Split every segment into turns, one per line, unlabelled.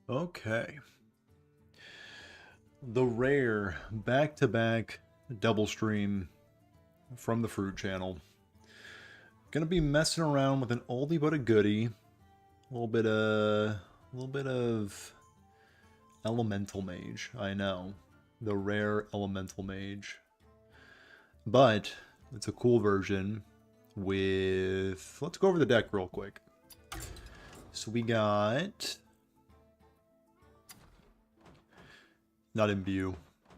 Okay. The rare back-to-back double stream from the Fruit Channel. Gonna be messing around with an oldie but a goodie. A little bit of Elemental Mage. I know. The rare Elemental Mage. But it's a cool version with... Let's go over the deck real quick. So we got... Not Imbue.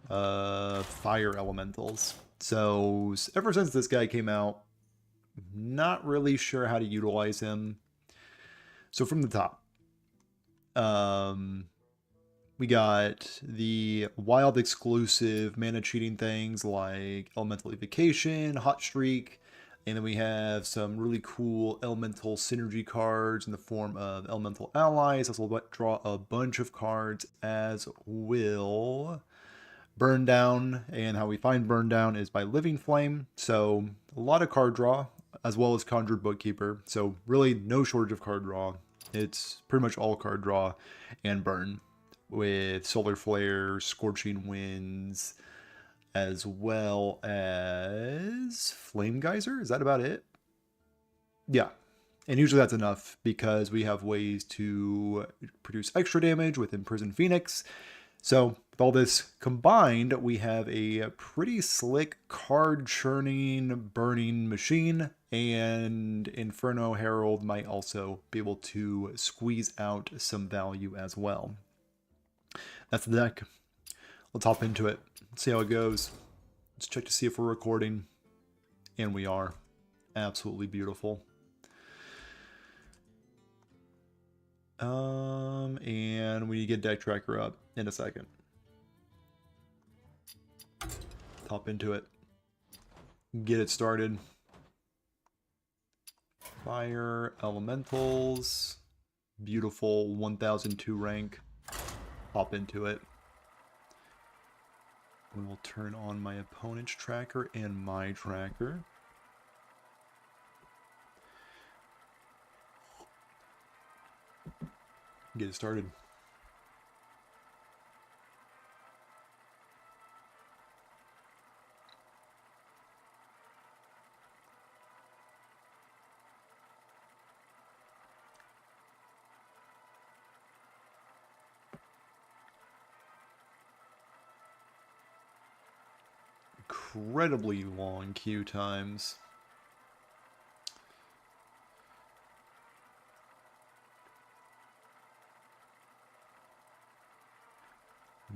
Fire Elementals. So ever since this guy came out, not really sure how to utilize him. So from the top, we got the wild exclusive mana cheating things like Elemental Evocation, Hot Streak, and then we have some really cool elemental synergy cards in the form of elemental allies. Also draw a bunch of cards as will Burn Down, and how we find Burn Down is by Living Flame. So a lot of card draw, as well as Conjured Bookkeeper. So really no shortage of card draw. It's pretty much all card draw and burn, with Solar Flare, Scorching Winds, as well as Flame Geyser. Is that about it? Yeah. And usually that's enough because we have ways to produce extra damage with Imprisoned Phoenix. So with all this combined, we have a pretty slick card churning, burning machine, and Inferno Herald might also be able to squeeze out some value as well. That's the deck. Let's hop into it. See how it goes. Let's check to see if we're recording. And we are. Absolutely beautiful. And we get deck tracker up in a second. Hop into it. Get it started. Fire, elementals. Beautiful 1002 rank. Hop into it. And we'll turn on my opponent's tracker and my tracker. Get it started. Incredibly long queue times.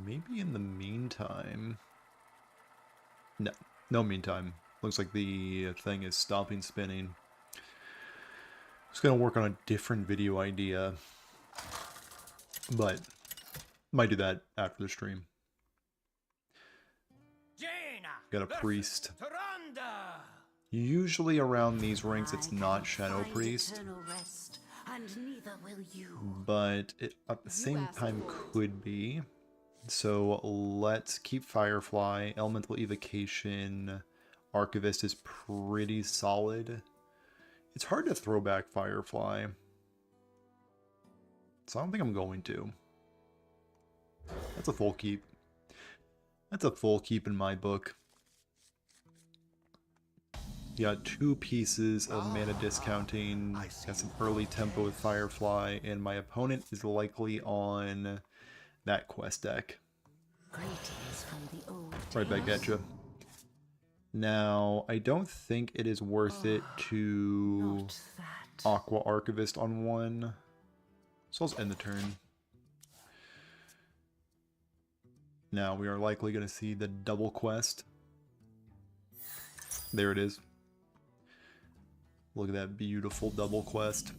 Maybe in the meantime... No meantime. Looks like the thing is stopping spinning. Just gonna work on a different video idea. But might do that after the stream. Got a priest. Usually around these ranks it's not Shadow Priest. But it at the same time could be. So let's keep Firefly. Elemental Evocation. Archivist is pretty solid. It's hard to throw back Firefly. So I don't think I'm going to. That's a full keep. That's a full keep in my book. You got 2 pieces of mana discounting. Got some early tempo with Firefly, and my opponent is likely on that quest deck. Right back at you. Now, I don't think it is worth it to Aqua Archivist on one. So let's end the turn. Now, we are likely going to see the double quest. There it is. Look at that beautiful double quest.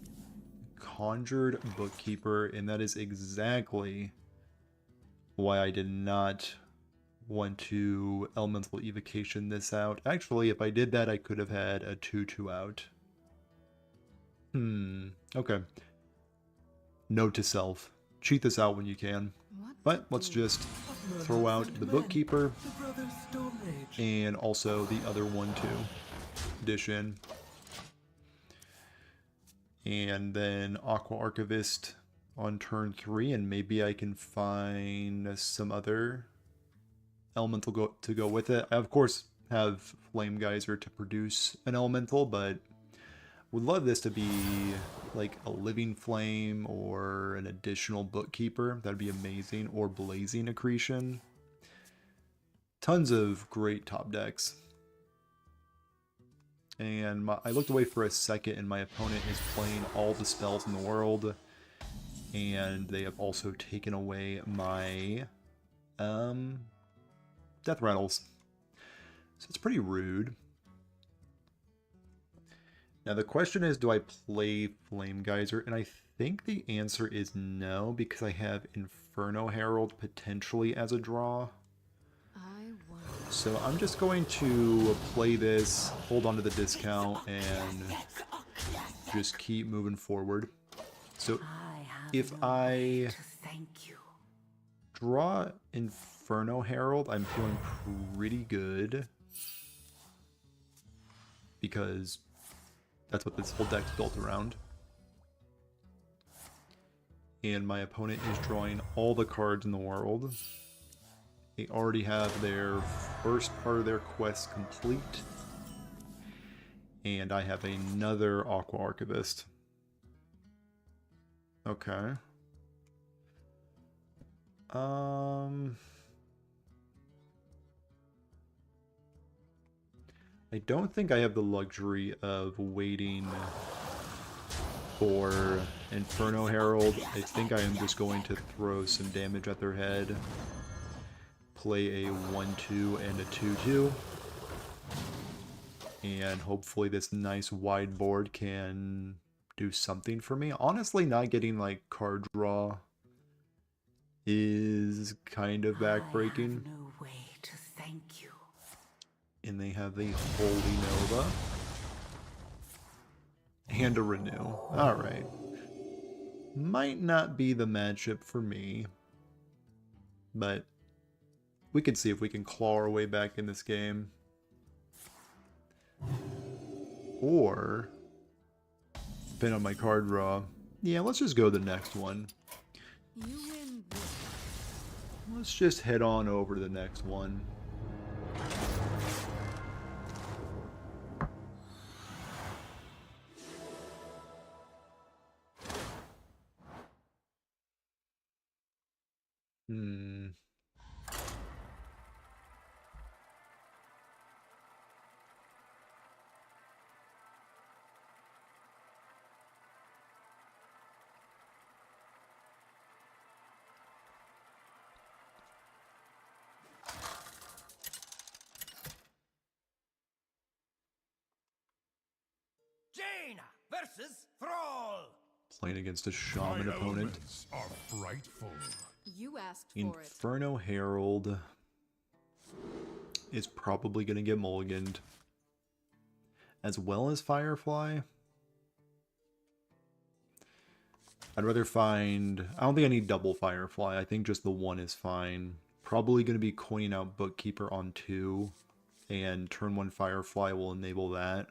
Conjured Bookkeeper, and that is exactly why I did not want to Elemental Evocation this out. Actually, if I did that, I could have had a 2/2 out. Okay. Note to self. Cheat this out when you can. But let's just throw out the Bookkeeper and also the other one too. Dish in. And then Aqua Archivist on turn 3, and maybe I can find some other elemental to go with it. I, of course, have Flame Geyser to produce an elemental, but would love this to be like a Living Flame or an additional Bookkeeper. That'd be amazing. Or Blazing Accretion. Tons of great top decks. And I looked away for a second, and my opponent is playing all the spells in the world. And they have also taken away my Death Rattles. So it's pretty rude. Now the question is, do I play Flame Geyser? And I think the answer is no, because I have Inferno Herald potentially as a draw. So I'm just going to play this, hold on to the discount, and just keep moving forward. So if I draw Inferno Herald, I'm feeling pretty good, because that's what this whole deck's built around. And my opponent is drawing all the cards in the world. They already have their first part of their quest complete. And I have another Aqua Archivist. Okay. I don't think I have the luxury of waiting for Inferno Herald. I think I am just going to throw some damage at their head. Play a 1-2 and a 2-2. And hopefully this nice wide board can do something for me. Honestly, not getting like card draw is kind of backbreaking.
No way to thank you.
And they have the Holy Nova. And a Renew. Alright. Might not be the matchup for me. But we can see if we can claw our way back in this game. Or, depending on my card draw, yeah, let's just go the next one.
You win.
Let's just head on over to the next one.
Jaina versus Thrall.
Playing against a Shaman opponent.
Are frightful.
You asked for it.
Inferno Herald is probably going to get mulliganed. As well as Firefly. I'd rather find... I don't think I need double Firefly. I think just the one is fine. Probably going to be coining out Bookkeeper on 2. And turn 1 Firefly will enable that.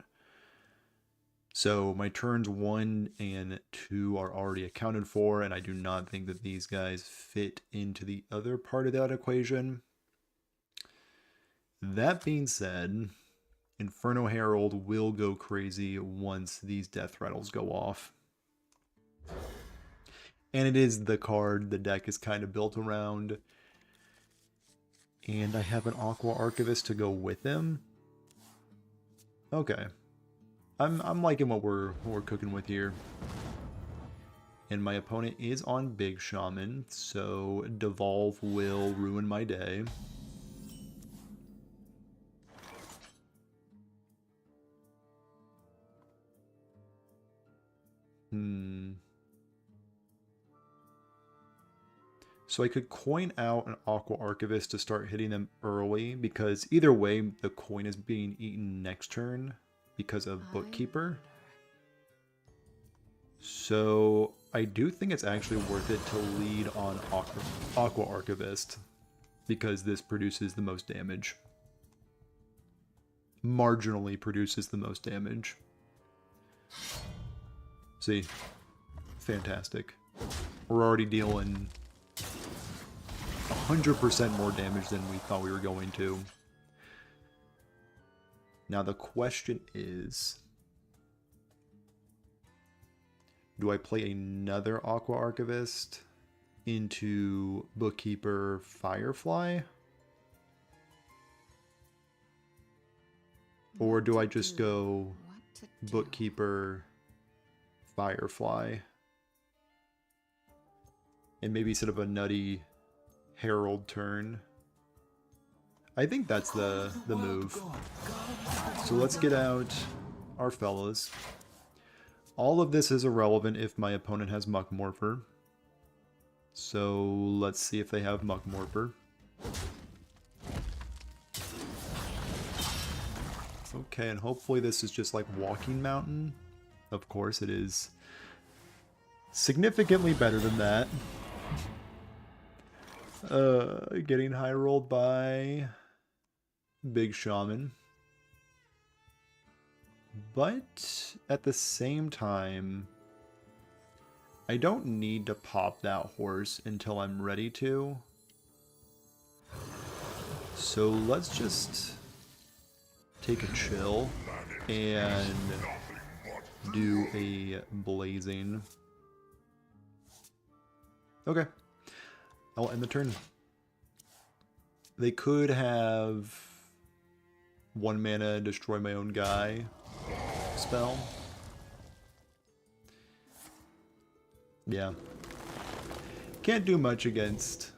So my turns 1 and 2 are already accounted for, and I do not think that these guys fit into the other part of that equation. That being said, Inferno Herald will go crazy once these Death Rattles go off. And it is the card the deck is kind of built around. And I have an Aqua Archivist to go with him. Okay. I'm liking what we're cooking with here. And my opponent is on Big Shaman, so Devolve will ruin my day. So I could coin out an Aqua Archivist to start hitting them early, because either way, the coin is being eaten next turn because of Bookkeeper. So I do think it's actually worth it to lead on Aqua Archivist, because this produces the most damage. Marginally produces the most damage. See? Fantastic. We're already dealing 100% more damage than we thought we were going to. Now the question is, do I play another Aqua Archivist into Bookkeeper Firefly? Or do I just go Bookkeeper Firefly? And maybe set up a nutty Herald turn. I think that's the move. So let's get out our fellas. All of this is irrelevant if my opponent has Muckmorpher. So let's see if they have Muckmorpher. Okay, and hopefully this is just like Walking Mountain. Of course it is. Significantly better than that. Getting high rolled by Big Shaman. But at the same time, I don't need to pop that horse until I'm ready to. So let's just take a chill and do a blazing. Okay. I'll end the turn. They could have 1 mana destroy my own guy spell. Yeah. Can't do much against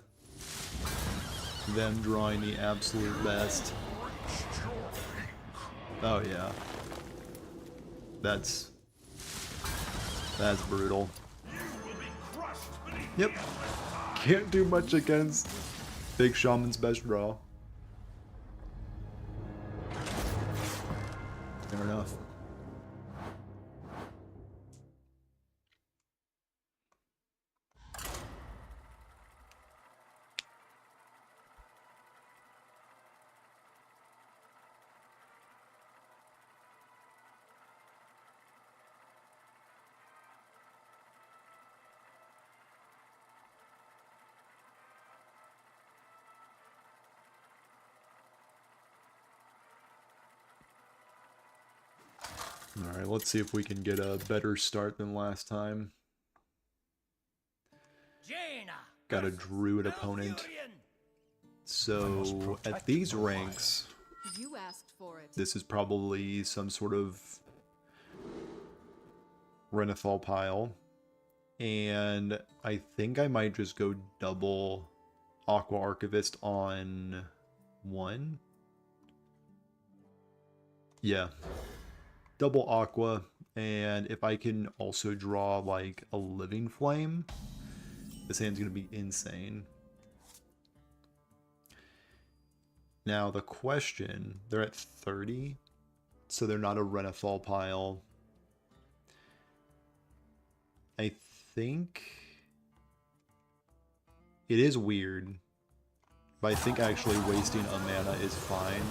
them drawing the absolute best. Oh yeah. That's brutal. Yep. Can't do much against Big Shaman's best draw. Fair enough. Alright, let's see if we can get a better start than last time. Got a druid opponent. So, at these ranks,
You asked for it.
this is probably some sort of Renathal pile. And I think I might just go double Aqua Archivist on 1. Yeah. Double Aqua, and if I can also draw like a Living Flame, this hand's gonna be insane. Now the question, they're at 30, so they're not a Renathal pile. I think it is weird, but I think actually wasting a mana is fine.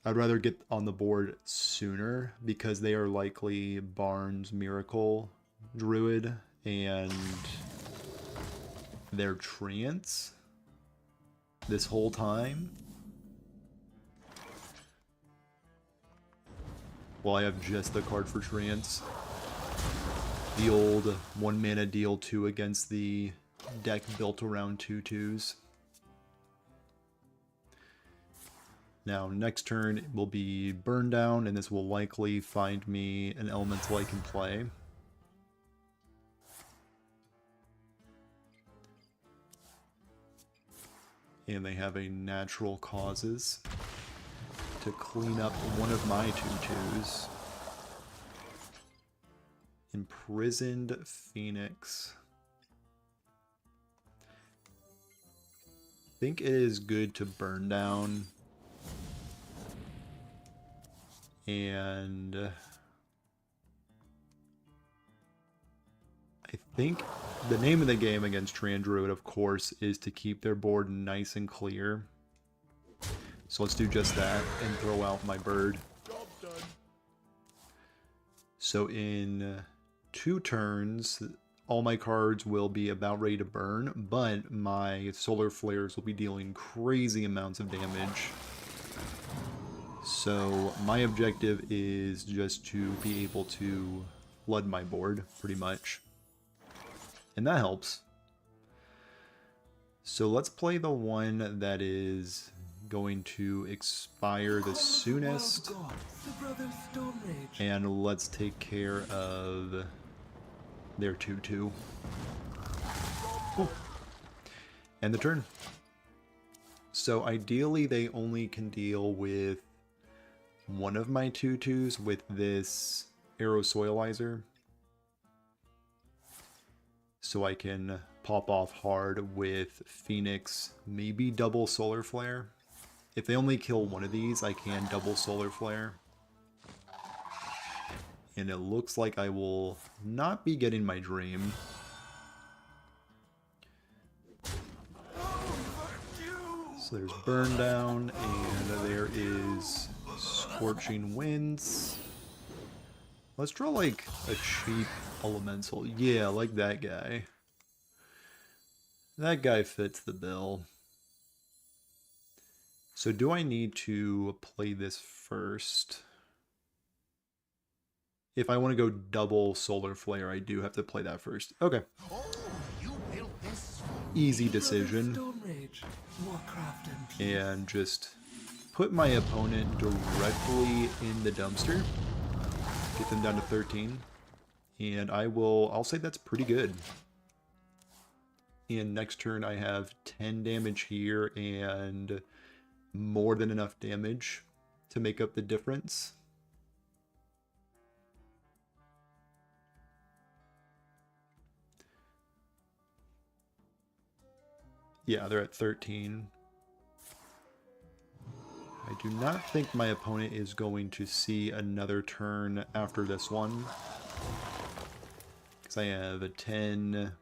I'd rather get on the board sooner because they are likely Barnes Miracle Druid and they're Treants this whole time. Well, I have just the card for Treants. The old 1 mana deal 2 against the deck built around 2/2s. Now, next turn will be Burn Down, and this will likely find me an elemental I can play. And they have a Natural Causes to clean up one of my 2/2s. Imprisoned Phoenix. I think it is good to burn down. And I think the name of the game against Treant Druid, of course, is to keep their board nice and clear. So let's do just that and throw out my bird. So in 2 turns, all my cards will be about ready to burn, but my solar flares will be dealing crazy amounts of damage. So my objective is just to be able to flood my board, pretty much. And that helps. So let's play the one that is going to expire the soonest. And let's take care of their 2/2. And the turn. So ideally they only can deal with one of my 2/2s with this Aerosoilizer. So I can pop off hard with Phoenix, maybe double Solar Flare. If they only kill one of these, I can double Solar Flare. And it looks like I will not be getting my dream. So there's Burn Down, and there is Scorching Winds. Let's draw like a cheap elemental. Yeah, like that guy. That guy fits the bill. So do I need to play this first? If I want to go double Solar Flare, I do have to play that first. Okay. Easy decision. And just put my opponent directly in the dumpster. Get them down to 13. And I'll say that's pretty good. And next turn I have 10 damage here and more than enough damage to make up the difference. Yeah, they're at 13. I do not think my opponent is going to see another turn after this one. Because I have a 10,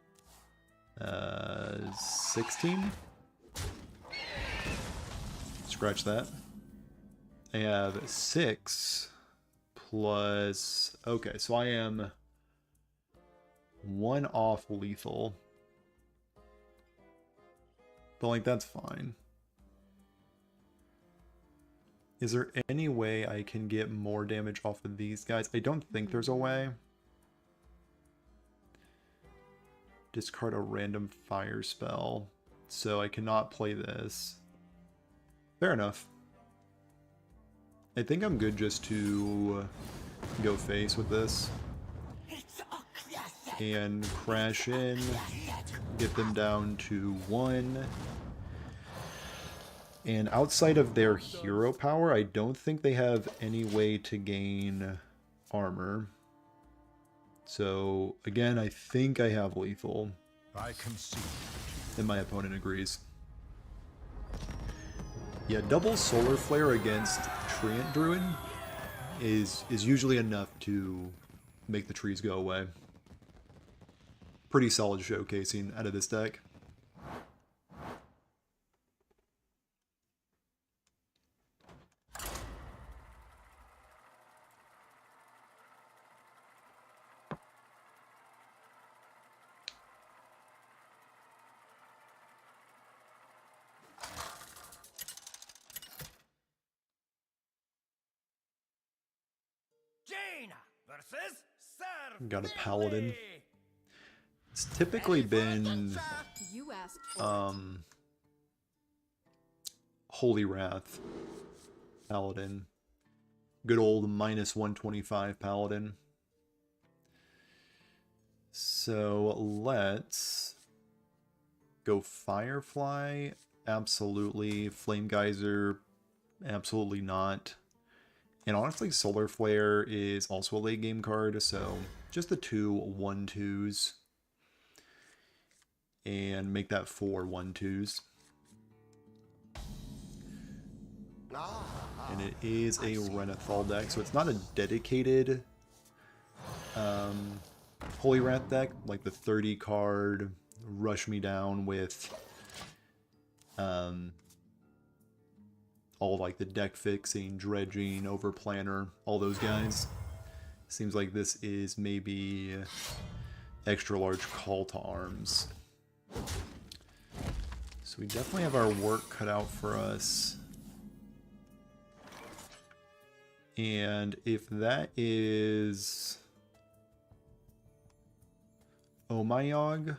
16. Scratch that. I have 6 plus... Okay, so I am 1 off lethal. But, like, that's fine. Is there any way I can get more damage off of these guys? I don't think there's a way. Discard a random fire spell. So I cannot play this. Fair enough. I think I'm good just to go face with this. And crash in. Get them down to 1. And outside of their hero power, I don't think they have any way to gain armor. So, again, I think I have lethal.
I concede.
And my opponent agrees. Yeah, double Solar Flare against Treant Druid is usually enough to make the trees go away. Pretty solid showcasing out of this deck.
Jaina versus Serve.
Got a Paladin. It's typically been
You asked for it.
Holy Wrath Paladin. Good old minus 125 Paladin. So let's go Firefly. Absolutely. Flame Geyser. Absolutely not. And honestly, Solar Flare is also a late game card, so just the 2 1/2s. And make that 4 1/2s. And it is a Renathal deck, so it's not a dedicated Holy Wrath deck, like the 30 card Rush Me Down with all like the deck fixing, dredging, overplanner, all those guys. Seems like this is maybe extra large call to arms. So we definitely have our work cut out for us. And if that is Omayog,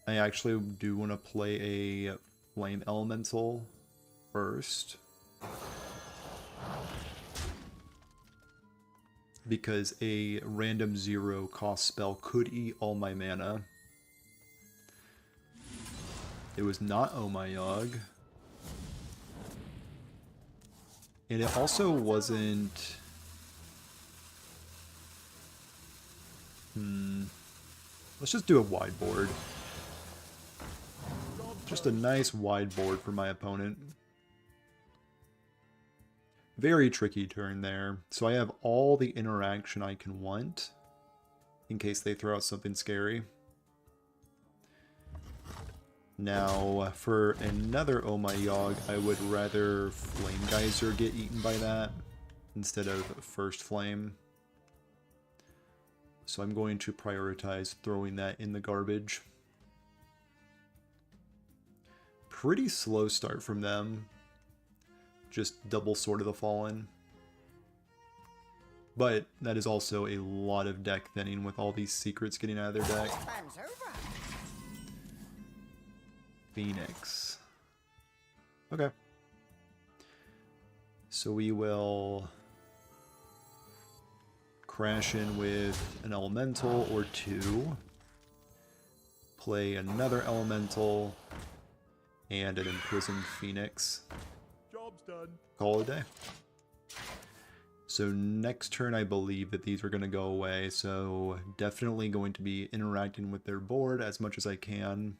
I actually do want to play a Flame Elemental first. Because a random 0 cost spell could eat all my mana. It was not Omayog. And it also wasn't... Let's just do a wide board. Just a nice wide board for my opponent. Very tricky turn there. So I have all the interaction I can want in case they throw out something scary. Now, for another Omayog, I would rather Flame Geyser get eaten by that instead of First Flame. So I'm going to prioritize throwing that in the garbage. Pretty slow start from them. Just double Sword of the Fallen. But that is also a lot of deck thinning with all these secrets getting out of their deck. Phoenix. Okay. So we will crash in with an elemental or two. Play another elemental and an imprisoned Phoenix.
Job's done.
Call it a day. So next turn I believe that these are going to go away, so definitely going to be interacting with their board as much as I can.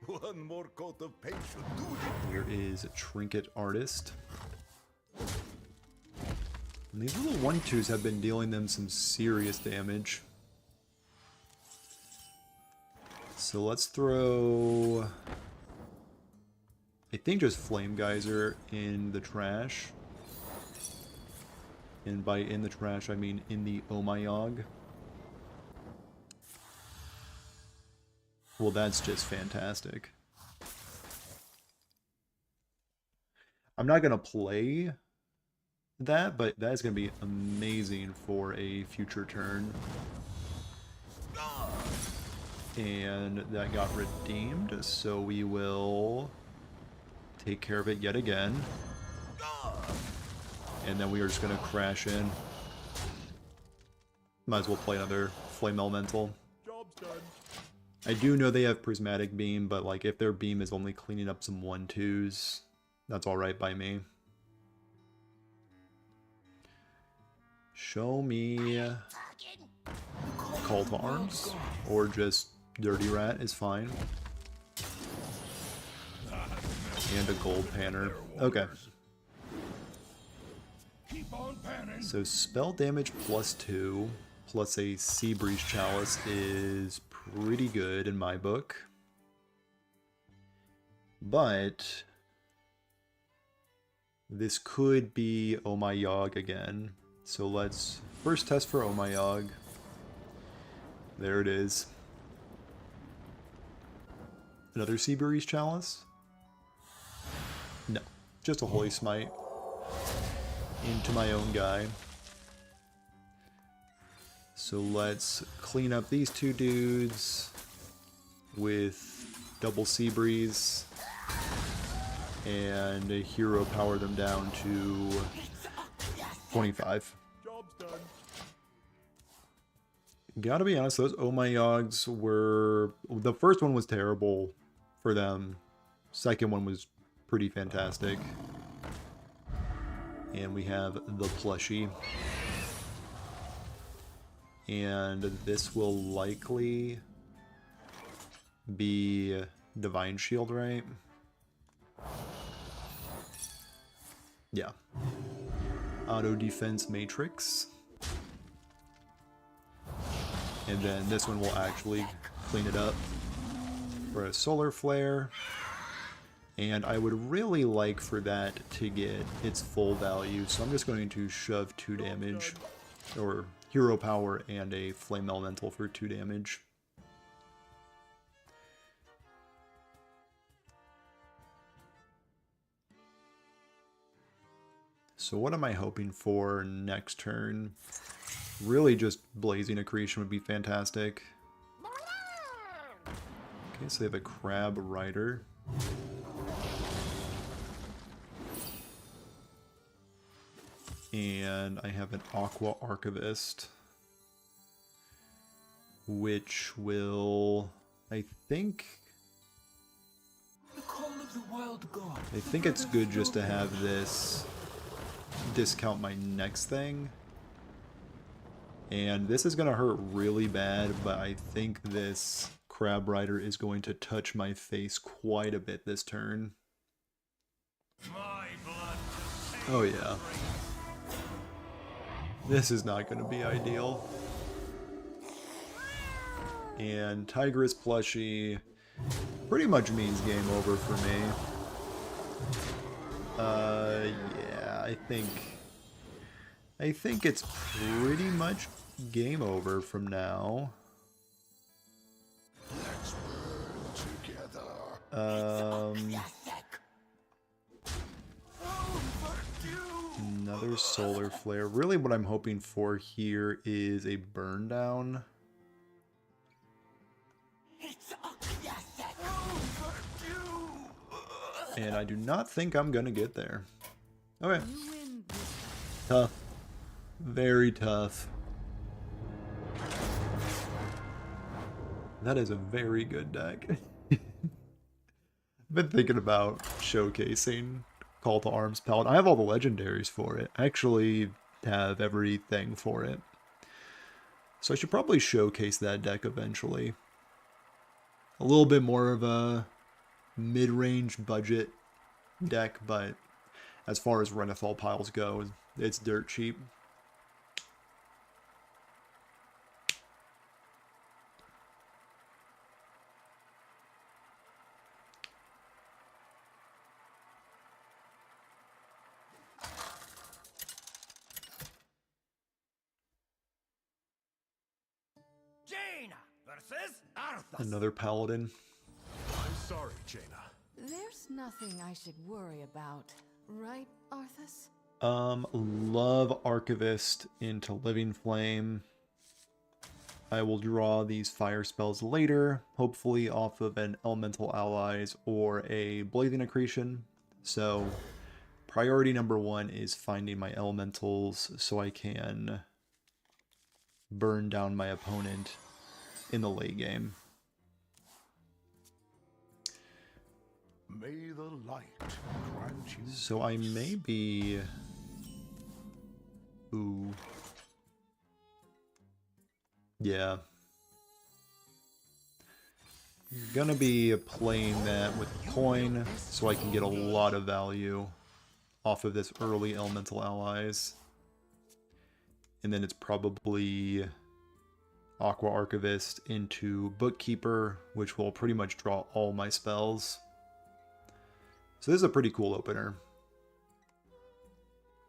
One more coat of paint should do it.
Here is Trinket Artist. And these little 1/2s have been dealing them some serious damage. So let's throw... I think just Flame Geyser in the trash. And by in the trash, I mean in the Omayog. Well, that's just fantastic. I'm not going to play that, but that is going to be amazing for a future turn. And that got redeemed, so we will take care of it yet again. And then we are just going to crash in. Might as well play another Flame Elemental.
Job's done.
I do know they have Prismatic Beam, but like if their beam is only cleaning up some 1/2s, that's alright by me. Show me Call to Arms, or just Dirty Rat is fine. And a Gold Panner. Okay.
Keep on panning.
So spell damage +2 plus a Sea Breeze Chalice is pretty good in my book. But this could be Omayog again. So let's first test for Omayog. There it is. Another Sea Breeze Chalice? No, just a Holy Smite into my own guy. So let's clean up these two dudes with double Sea Breeze and hero power them down to 25.
Job's done.
Gotta be honest, those Omayogs were... The first one was terrible for them. Second one was pretty fantastic. And we have the plushie. And this will likely be Divine Shield, right? Yeah. Auto Defense Matrix. And then this one will actually clean it up for a Solar Flare. And I would really like for that to get its full value, so I'm just going to shove 2 damage, or hero power and a flame elemental for 2 damage. So what am I hoping for next turn? Really just Blazing Accretion would be fantastic. Okay, so they have a Crab Rider. And I have an Aqua Archivist, which will, I think it's good just to have this discount my next thing. And this is going to hurt really bad, but I think this Crab Rider is going to touch my face quite a bit this turn. Oh yeah. This is not going to be ideal. And Tigress plushie pretty much means game over for me. Yeah, I think it's pretty much game over from now.
Let's burn together.
Another Solar Flare. Really what I'm hoping for here is a burn down. And I do not think I'm gonna get there. Okay. Tough. Very tough. That is a very good deck. Been thinking about showcasing Call to Arms Paladin. I have all the legendaries for it. I actually have everything for it. So I should probably showcase that deck eventually. A little bit more of a mid-range budget deck, but as far as Renathal piles go, it's dirt cheap.
Jaina versus Arthas.
Another Paladin.
I'm sorry, Jaina.
There's nothing I should worry about, right, Arthas?
Love Archivist into Living Flame. I will draw these fire spells later, hopefully off of an Elemental Allies or a Blazing Accretion. So, priority number 1 is finding my elementals so I can burn down my opponent in the late game.
May the light grant you.
So I may be... Ooh. Yeah. Gonna be playing that with coin so I can get a lot of value off of this early Elemental Allies. And then it's probably Aqua Archivist into Bookkeeper, which will pretty much draw all my spells. So this is a pretty cool opener.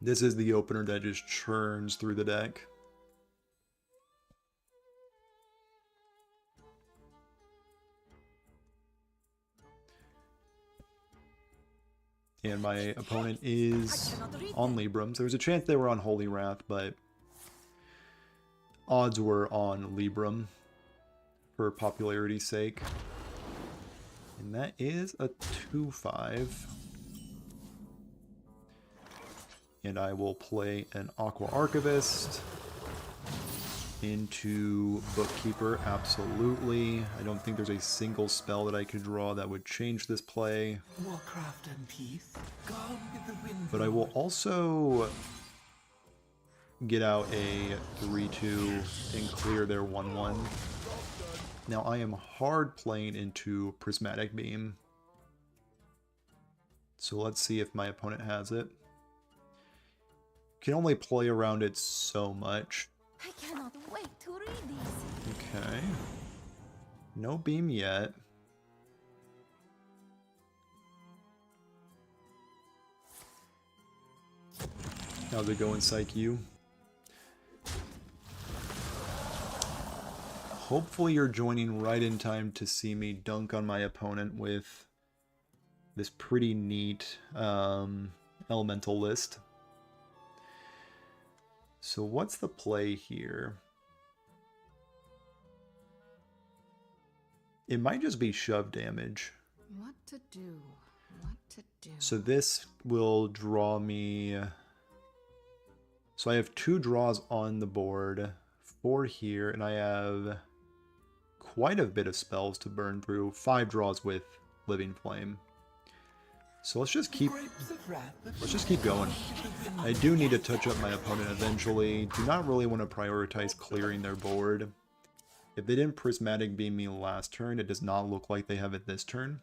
This is the opener that just churns through the deck. And my opponent is on Libram. So there's a chance they were on Holy Wrath, but odds were on Libram for popularity's sake. And that is a 2/5. And I will play an Aqua Archivist into Bookkeeper, absolutely. I don't think there's a single spell that I could draw that would change this play.
Warcraft and peace, gone with the wind.
But I will also get out a 3/2 and clear their 1/1. Now I am hard playing into Prismatic Beam. So let's see if my opponent has it. Can only play around it so much.
I cannot wait to read these.
Okay. No beam yet. How's it going, Psych U? Hopefully you're joining right in time to see me dunk on my opponent with this pretty neat elemental list. So what's the play here? It might just be shove damage.
What to do? What to do?
So this will draw me... So I have 2 draws on the board, 4 here, and I have quite a bit of spells to burn through, 5 draws with Living Flame. So let's just keep going. I do need to touch up my opponent eventually. Do not really want to prioritize clearing their board. If they didn't Prismatic Beam me last turn, it does not look like they have it this turn.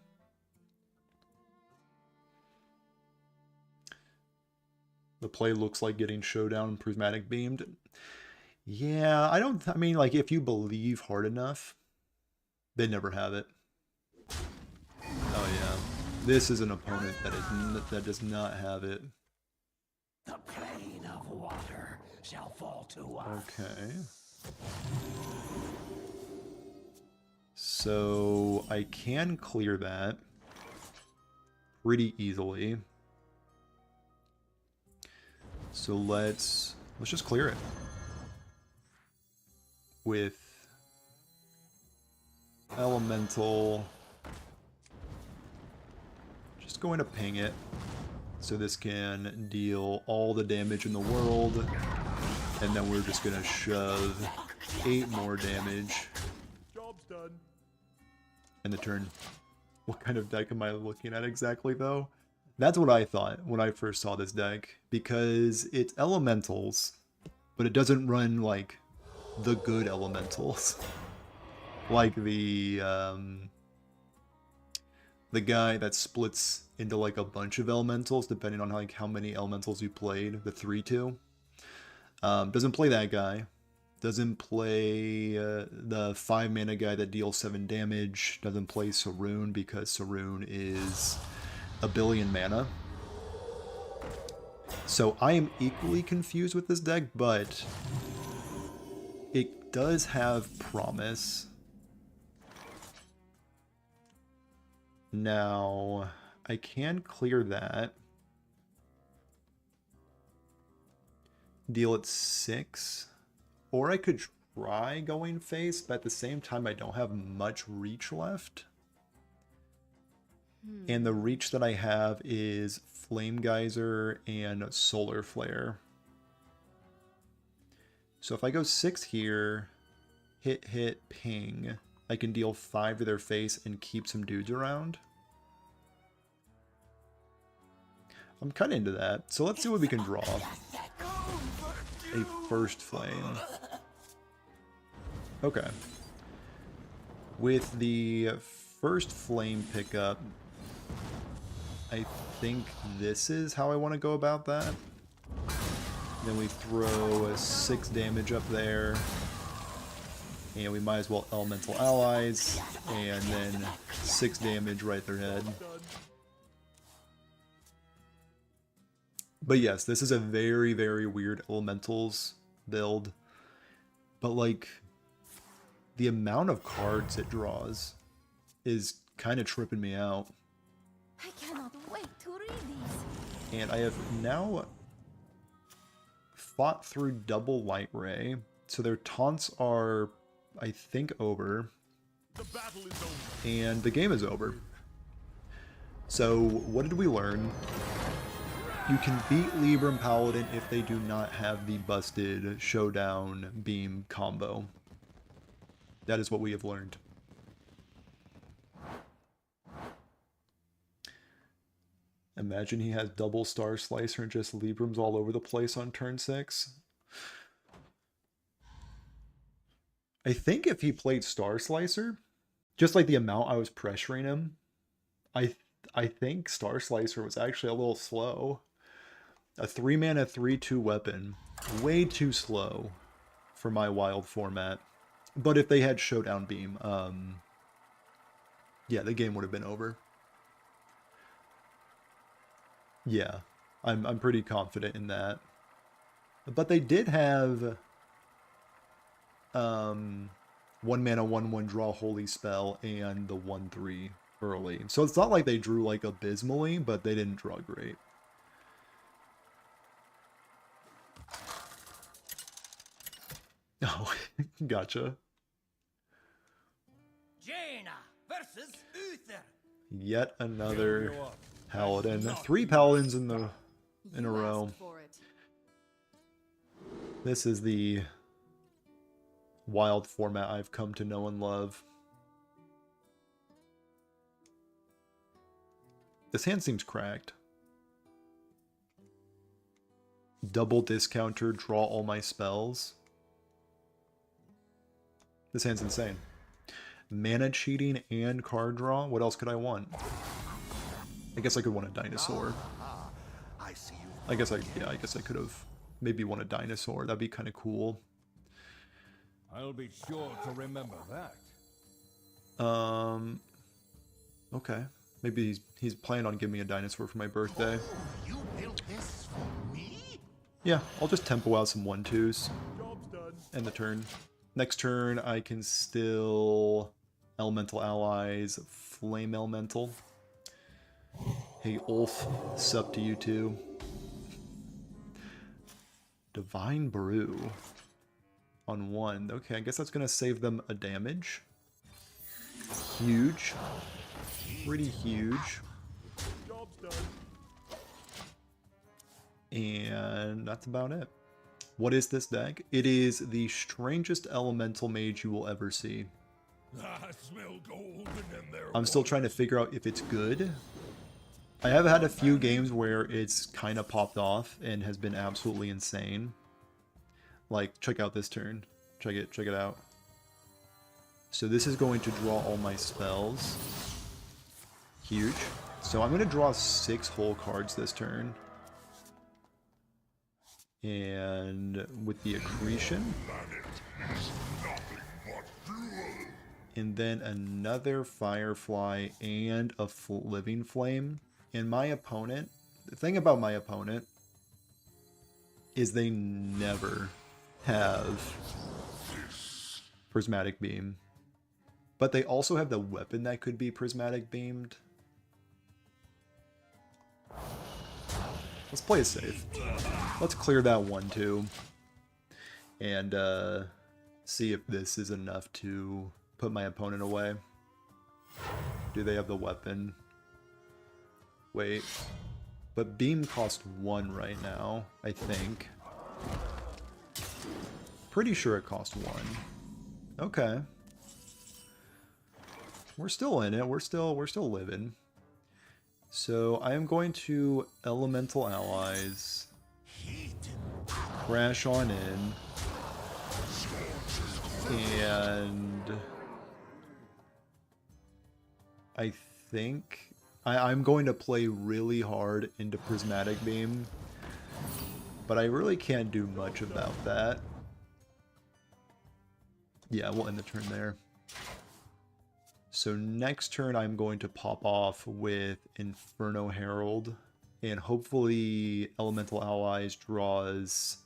The play looks like getting Showdown Prismatic Beamed. Yeah, I mean, like, if you believe hard enough, they never have it. Oh yeah. This is an opponent that does not have it.
The plane of water shall fall to us.
Okay. So I can clear that pretty easily. So let's just clear it with Elemental. Just going to ping it so this can deal all the damage in the world, and then we're just gonna shove 8 more damage.
Job's done.
In the turn. What kind of deck am I looking at exactly, though? That's what I thought when I first saw this deck, because it's elementals, but it doesn't run like the good elementals. Like the guy that splits into like a bunch of elementals depending on like how many elementals you played, the 3/2. Doesn't play that guy. Doesn't play the 5 mana guy that deals 7 damage. Doesn't play Saroon because Saroon is 1 billion mana. So I am equally confused with this deck, but it does have promise. Now, I can clear that. Deal it 6. Or I could try going face, but at the same time I don't have much reach left. And the reach that I have is Flame Geyser and Solar Flare. So if I go 6 here, hit, hit, ping, I can deal 5 to their face and keep some dudes around. I'm kind of into that. So let's see what we can draw. A First Flame. Okay. With the First Flame pickup, I think this is how I want to go about that. Then we throw 6 damage up there. And we might as well Elemental Allies. And then 6 damage right their head. But yes, this is a very, very weird Elementals build. But like, the amount of cards it draws is kind of tripping me out.
I cannot wait to read these.
And I have now fought through double Light Ray, so their taunts are, I think, over.
The battle is over.
And the game is over. So what did we learn? You can beat Libram Paladin if they do not have the busted Showdown Beam combo. That is what we have learned. Imagine he has double Star Slicer and just Librams all over the place on turn 6. I think if he played Star Slicer, just like the amount I was pressuring him, I think Star Slicer was actually a little slow. A 3 mana 3/2 weapon, way too slow for my wild format. But if they had Showdown Beam, yeah, the game would have been over. Yeah, I'm pretty confident in that. But they did have 1 mana 1/1 draw holy spell and the 1/3 early. So it's not like they drew like abysmally, but they didn't draw great. Oh, gotcha.
Jaina versus Uther.
Yet another paladin. 3 paladins in a
You
row.
asked for it.
This is the wild format I've come to know and love. This hand seems cracked. Double discounter, draw all my spells. This hand's insane. Mana cheating and card draw. What else could I want? I guess I could want a dinosaur.
I see you.
I guess I could have maybe won a dinosaur. That'd be kind of cool.
I'll be sure to remember that.
Okay. Maybe he's planning on giving me a dinosaur for my birthday.
You built this for me?
Yeah, I'll just tempo out some 1/2s.
Job's done.
End the turn. Next turn, I can still Elemental Allies, Flame Elemental. Hey, Ulf, sup to you too. Divine Brew on 1. Okay, I guess that's going to save them a damage. Huge. Pretty huge.
Job's done.
And that's about it. What is this deck? It is the strangest elemental mage you will ever see.
I smell golden in there.
I'm still trying to figure out if it's good. I have had a few games where it's kind of popped off and has been absolutely insane. Like, check out this turn. Check it out. So this is going to draw all my spells. Huge. So I'm going to draw 6 whole cards this turn. And with the accretion. And then another Firefly and a Living Flame. And my opponent, the thing about my opponent is they never have Prismatic Beam. But they also have the weapon that could be Prismatic Beamed. Let's play it safe. Let's clear that 1/2. And see if this is enough to put my opponent away. Do they have the weapon? Wait. But Beam cost 1 right now, I think. Pretty sure it cost 1. Okay. We're still in it. We're still living. So I am going to Elemental Allies. Crash on in. And I think I'm going to play really hard into Prismatic Beam. But I really can't do much about that. Yeah, we'll end the turn there. So next turn I'm going to pop off with Inferno Herald. And hopefully Elemental Allies draws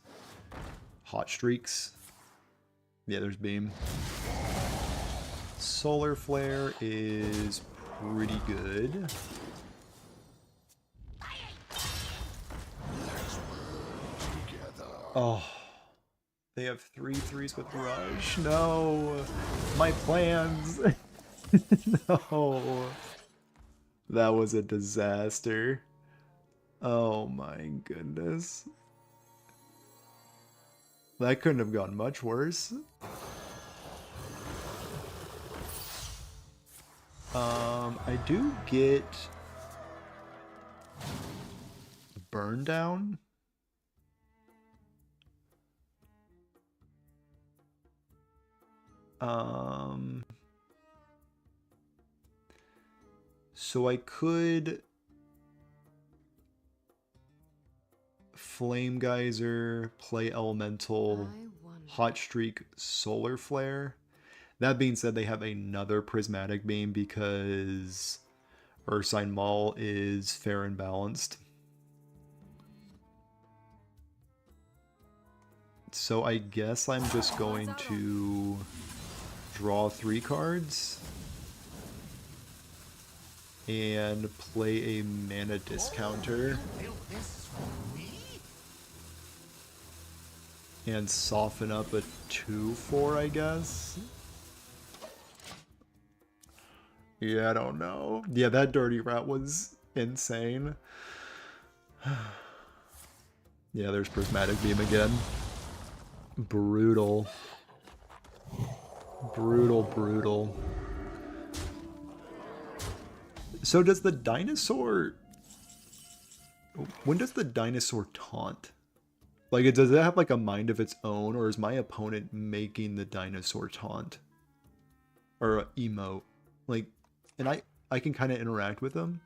Hot Streaks. Yeah, there's Beam. Solar Flare is pretty good. Oh, they have 3/3s with Rush. No, my plans. No, that was a disaster. Oh my goodness. That couldn't have gone much worse. I do get Burn Down. So I could Flame Geyser, play Elemental, Hot Streak, Solar Flare. That being said, they have another Prismatic Beam because Ursine Maul is fair and balanced. So I guess I'm just going to draw 3 cards and play a mana discounter and soften up a 2/4, I guess. Yeah, I don't know. Yeah, that dirty rat was insane. Yeah, there's Prismatic Beam again. Brutal. Brutal, brutal. So does the dinosaur... When does the dinosaur taunt? Like, does it have like a mind of its own, or is my opponent making the dinosaur taunt? Or emote? Like, and I can kind of interact with them?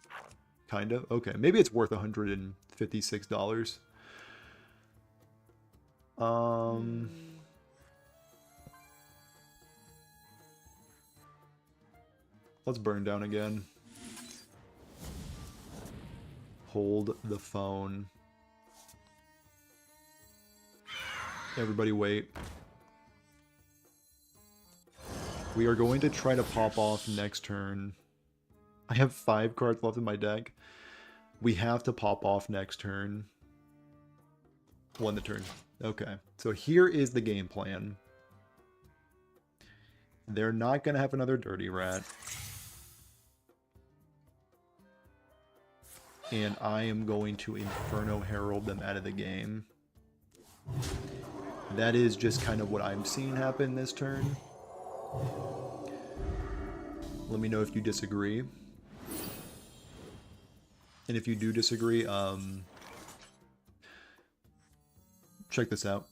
Kind of? Okay, maybe it's worth $156. Let's burn down again. Hold the phone. Everybody wait. We are going to try to pop off next turn. I have 5 cards left in my deck. We have to pop off next turn. Won the turn. Okay, so here is the game plan. They're not going to have another Dirty Rat. And I am going to Inferno Herald them out of the game. That is just kind of what I'm seeing happen this turn. Let me know if you disagree. And if you do disagree, check this out.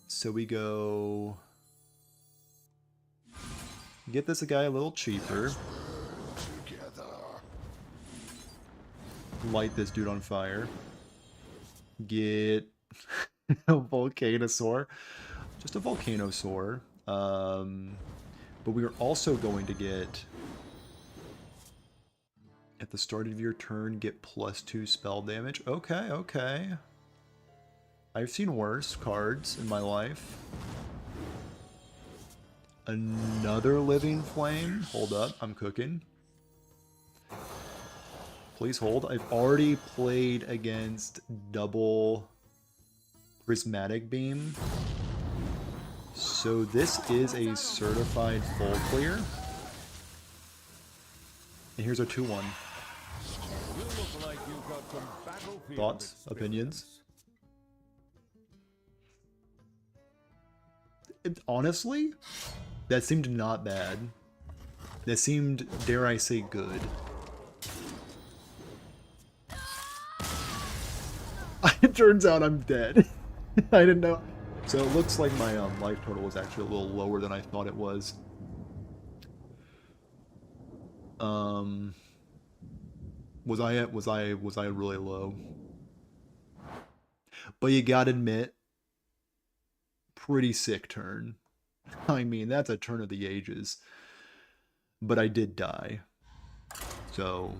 So we go... Get this guy a little cheaper. Light this dude on fire. Get a Volcanosaur. Just a Volcanosaur. But we are also going to get... At the start of your turn, get +2 spell damage. Okay, okay. I've seen worse cards in my life. Another Living Flame. Hold up, I'm cooking. Please hold. I've already played against double Prismatic Beam. So this is a certified full clear. And here's our 2/1. Thoughts? Opinions? Honestly, that seemed not bad. That seemed, dare I say, good. It turns out I'm dead. I didn't know. So it looks like my life total was actually a little lower than I thought it was. Was I really low? But you gotta admit, pretty sick turn. I mean, that's a turn of the ages. But I did die. So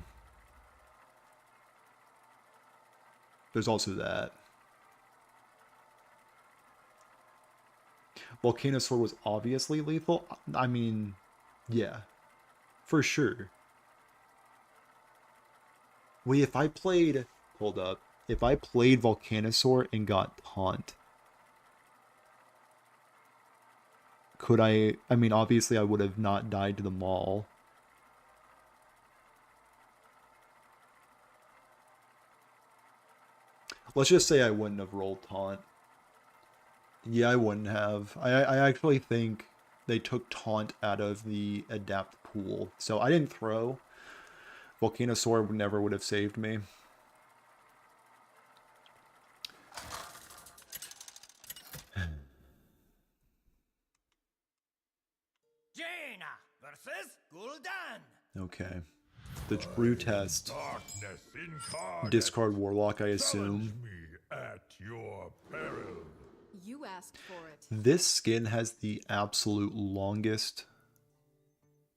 there's also that. Volcanosaur was obviously lethal. I mean, yeah, for sure. Wait, if I played... Hold up. If I played Volcanosaur and got Taunt, could I... I mean, obviously I would have not died to the Maul. Let's just say I wouldn't have rolled Taunt. Yeah, I wouldn't have. I actually think they took Taunt out of the Adapt pool. So I didn't throw. Volcanosaur never would have saved me.
Jaina versus Gul'dan.
Okay. The true test.
Darkness incarnate.
Discard Warlock, I
Challenge
assume.
me at your peril.
You asked for it.
This skin has the absolute longest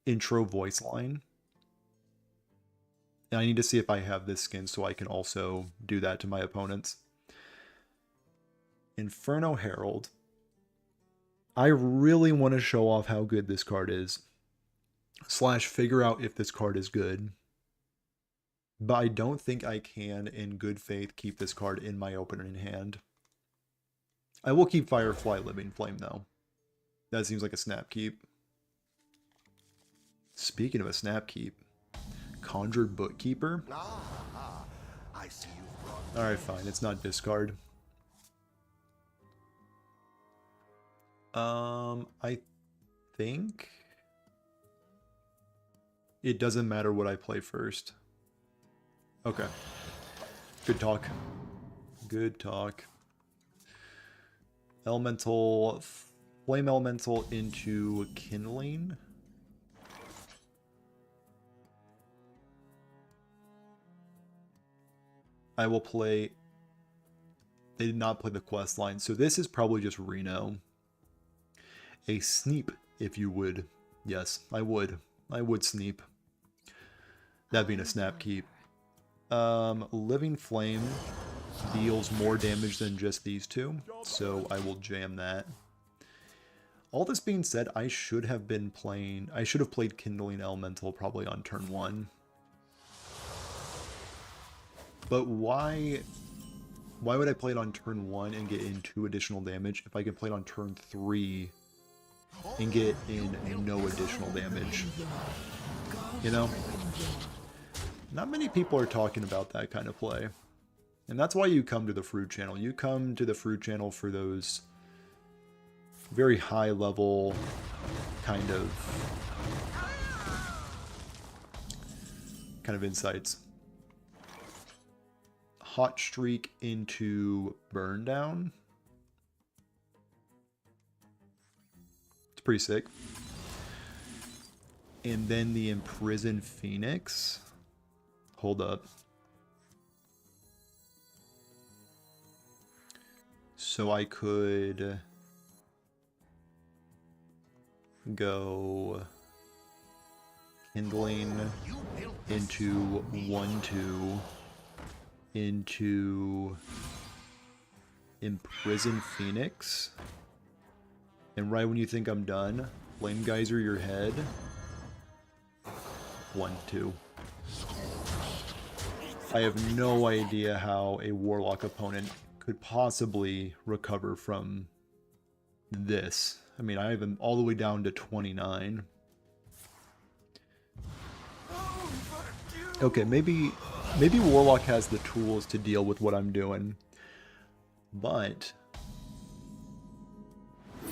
intro voice line. And I need to see if I have this skin so I can also do that to my opponents. Inferno Herald. I really want to show off how good this card is. / figure out if this card is good. But I don't think I can, in good faith, keep this card in my opening hand. I will keep Firefly Living Flame, though. That seems like a snap keep. Speaking of a snap keep, Conjured Bookkeeper.
I see you've brought
Alright, fine. It's not discard. I think it doesn't matter what I play first. Okay. Good talk. Good talk. Elemental, Flame Elemental into Kindling. I will play... They did not play the quest line, so this is probably just Reno. A Sneep, if you would. Yes, I would. I would Sneep. That being a snap keep. Living Flame deals more damage than just these two, so I will jam that. All this being said, I should have played Kindling Elemental probably on turn 1. But why would I play it on turn 1 and get in 2 additional damage if I can play it on turn 3 and get in no additional damage? You know? Not many people are talking about that kind of play. And that's why you come to the Fruit Channel. You come to the Fruit Channel for those very high level kind of insights. Hot Streak into Burn Down. It's pretty sick. And then the Imprisoned Phoenix. Hold up. So I could go Kindling into 1/2 into Imprisoned Phoenix. And right when you think I'm done, Flame Geyser your head. 1/2. I have no idea how a Warlock opponent could possibly recover from this. I mean, I have him all the way down to 29. Okay, maybe Warlock has the tools to deal with what I'm doing. But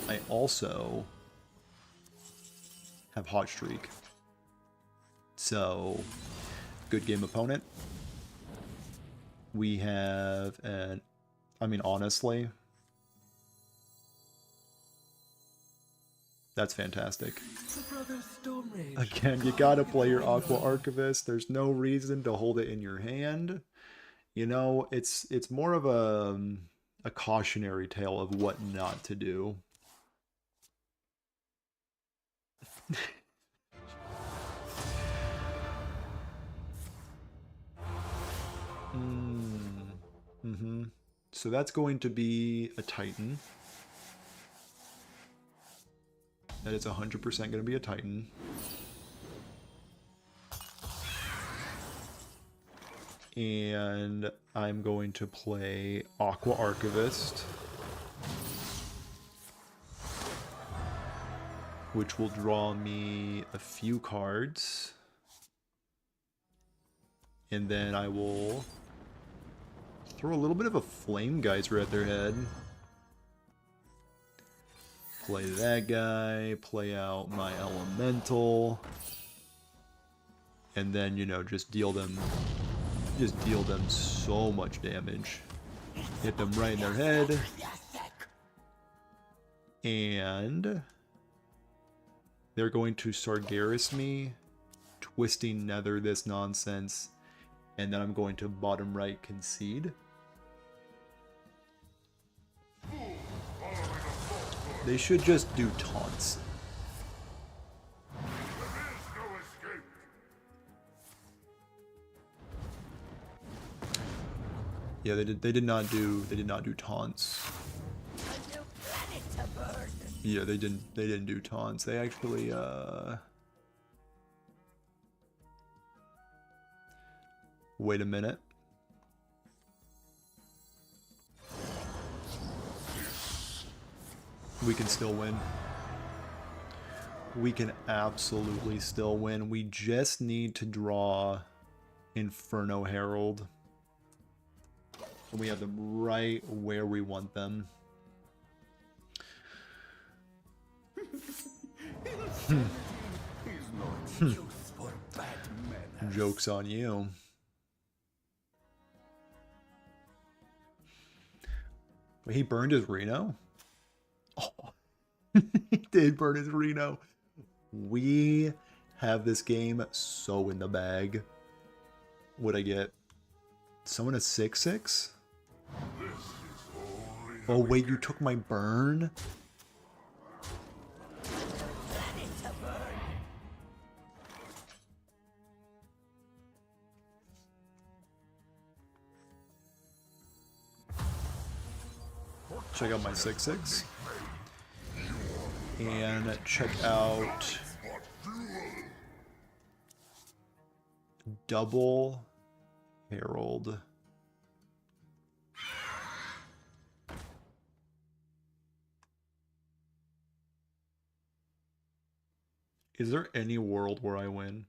I also have Hot Streak. So, good game opponent. We have an... I mean, honestly, that's fantastic. Again, you gotta play your Aqua Archivist. There's no reason to hold it in your hand. You know, it's more of a cautionary tale of what not to do. So that's going to be a Titan. That is 100% going to be a Titan. And I'm going to play Aqua Archivist, which will draw me a few cards. And then I will throw a little bit of a Flame Geyser at their head. Play that guy, play out my Elemental. And then, you know, just deal them so much damage. Hit them right in their head. And they're going to Sargeras me, Twisting Nether this nonsense, and then I'm going to bottom right concede. They should just do taunts. Yeah, they did not do taunts. Yeah, they didn't do taunts. They actually wait a minute. We can still win. We can absolutely still win. We just need to draw Inferno Herald. And we have them right where we want them. Joke's on you. He burned his Reno? Oh, he did burn his Reno. We have this game so in the bag. What'd I get? Someone a 6/6? Oh wait, you took my burn? Check out my 6/6. And check out Double Herald. Is there any world where I win?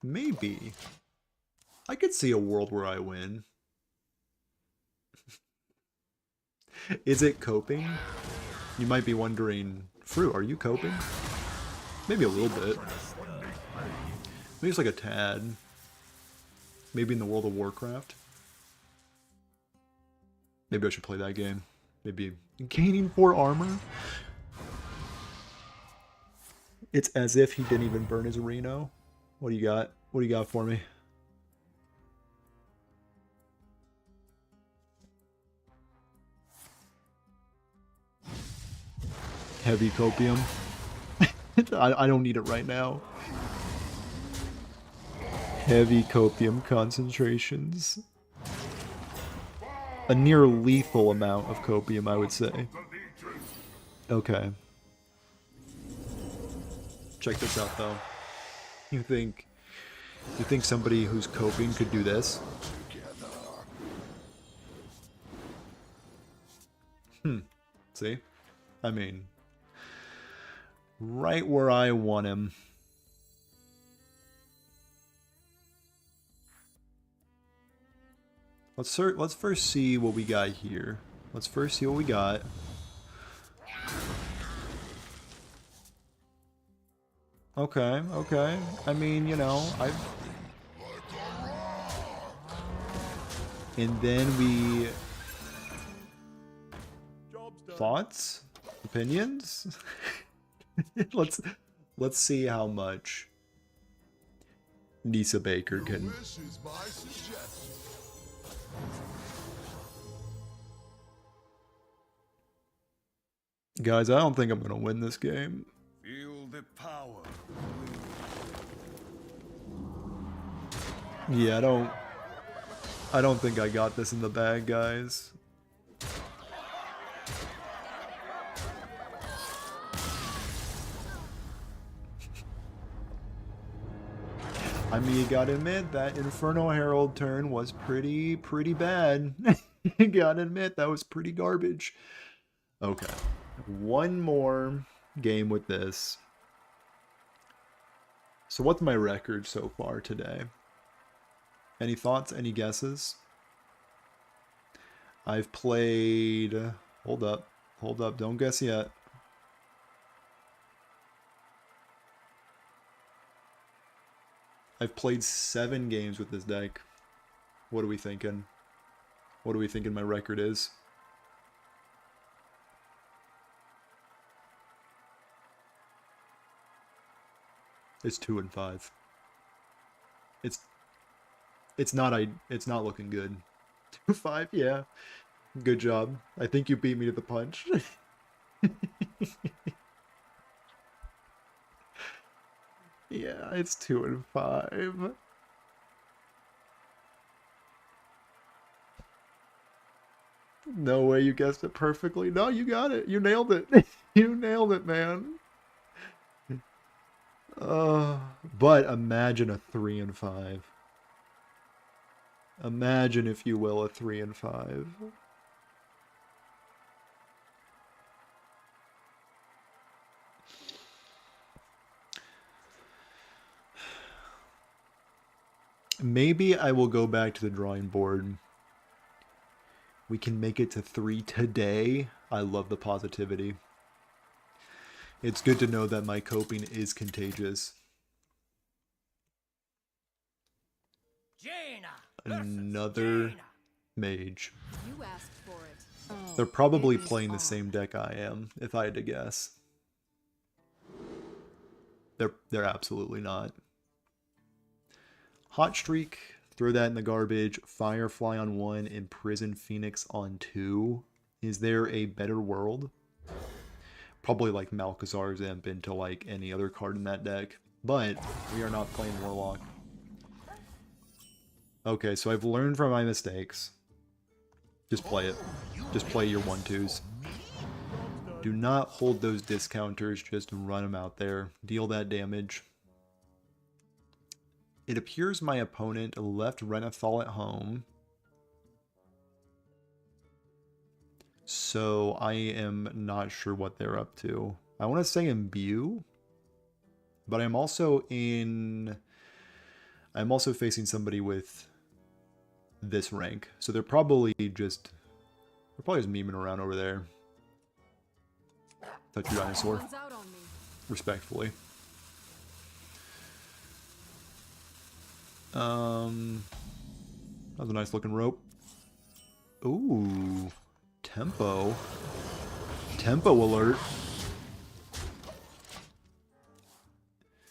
Maybe. I could see a world where I win. Is it coping? You might be wondering, Fruit, are you coping? Maybe a little bit. Maybe it's like a tad. Maybe in the World of Warcraft. Maybe I should play that game. Maybe gaining 4 armor. It's as if he didn't even burn his Reno. What do you got? What do you got for me? Heavy copium. I don't need it right now. Heavy copium concentrations. A near lethal amount of copium, I would say. Okay. Check this out, though. You think somebody who's coping could do this? See? I mean, right where I want him. Let's first see what we got here. Let's first see what we got. Okay, okay. I mean, you know, and then we... Thoughts? Opinions? Let's see how much Nisa Baker can... Guys, I don't think I'm gonna win this game.
Feel the power.
Yeah, I don't think I got this in the bag, guys. I mean, you gotta admit that Inferno Herald turn was pretty bad. You gotta admit that was pretty garbage. Okay, one more game with this. So what's my record so far today? Any thoughts? Any guesses? I've played... Hold up, don't guess yet. I've played 7 games with this deck. What are we thinking? What are we thinking my record is? It's 2 and 5. It's not looking good. 2-5, yeah. Good job. I think you beat me to the punch. Yeah, it's 2 and 5. No way you guessed it perfectly. No, you got it. You nailed it. You nailed it, man. But imagine a 3 and 5. Imagine, if you will, a 3 and 5. Maybe I will go back to the drawing board. We can make it to 3 today. I love the positivity. It's good to know that my coping is contagious.
Jaina
Another
Jaina.
mage.
You asked for it. Oh,
They're probably
it is
playing the
on.
same deck I am, if I had to guess. They're absolutely not. Hot Streak, throw that in the garbage. Firefly on 1, Imprison Phoenix on 2. Is there a better world? Probably like Malkazar's Imp into like any other card in that deck. But we are not playing Warlock. Okay, so I've learned from my mistakes. Just play it. Just play your 1/2s. Do not hold those discounters, just run them out there. Deal that damage. It appears my opponent left Renathal at home. So I am not sure what they're up to. I want to say imbue, but I'm also facing somebody with this rank. So they're probably just memeing around over there. Touch your dinosaur.
One's out on me.
Respectfully. That was a nice looking rope. Ooh, tempo. Tempo alert.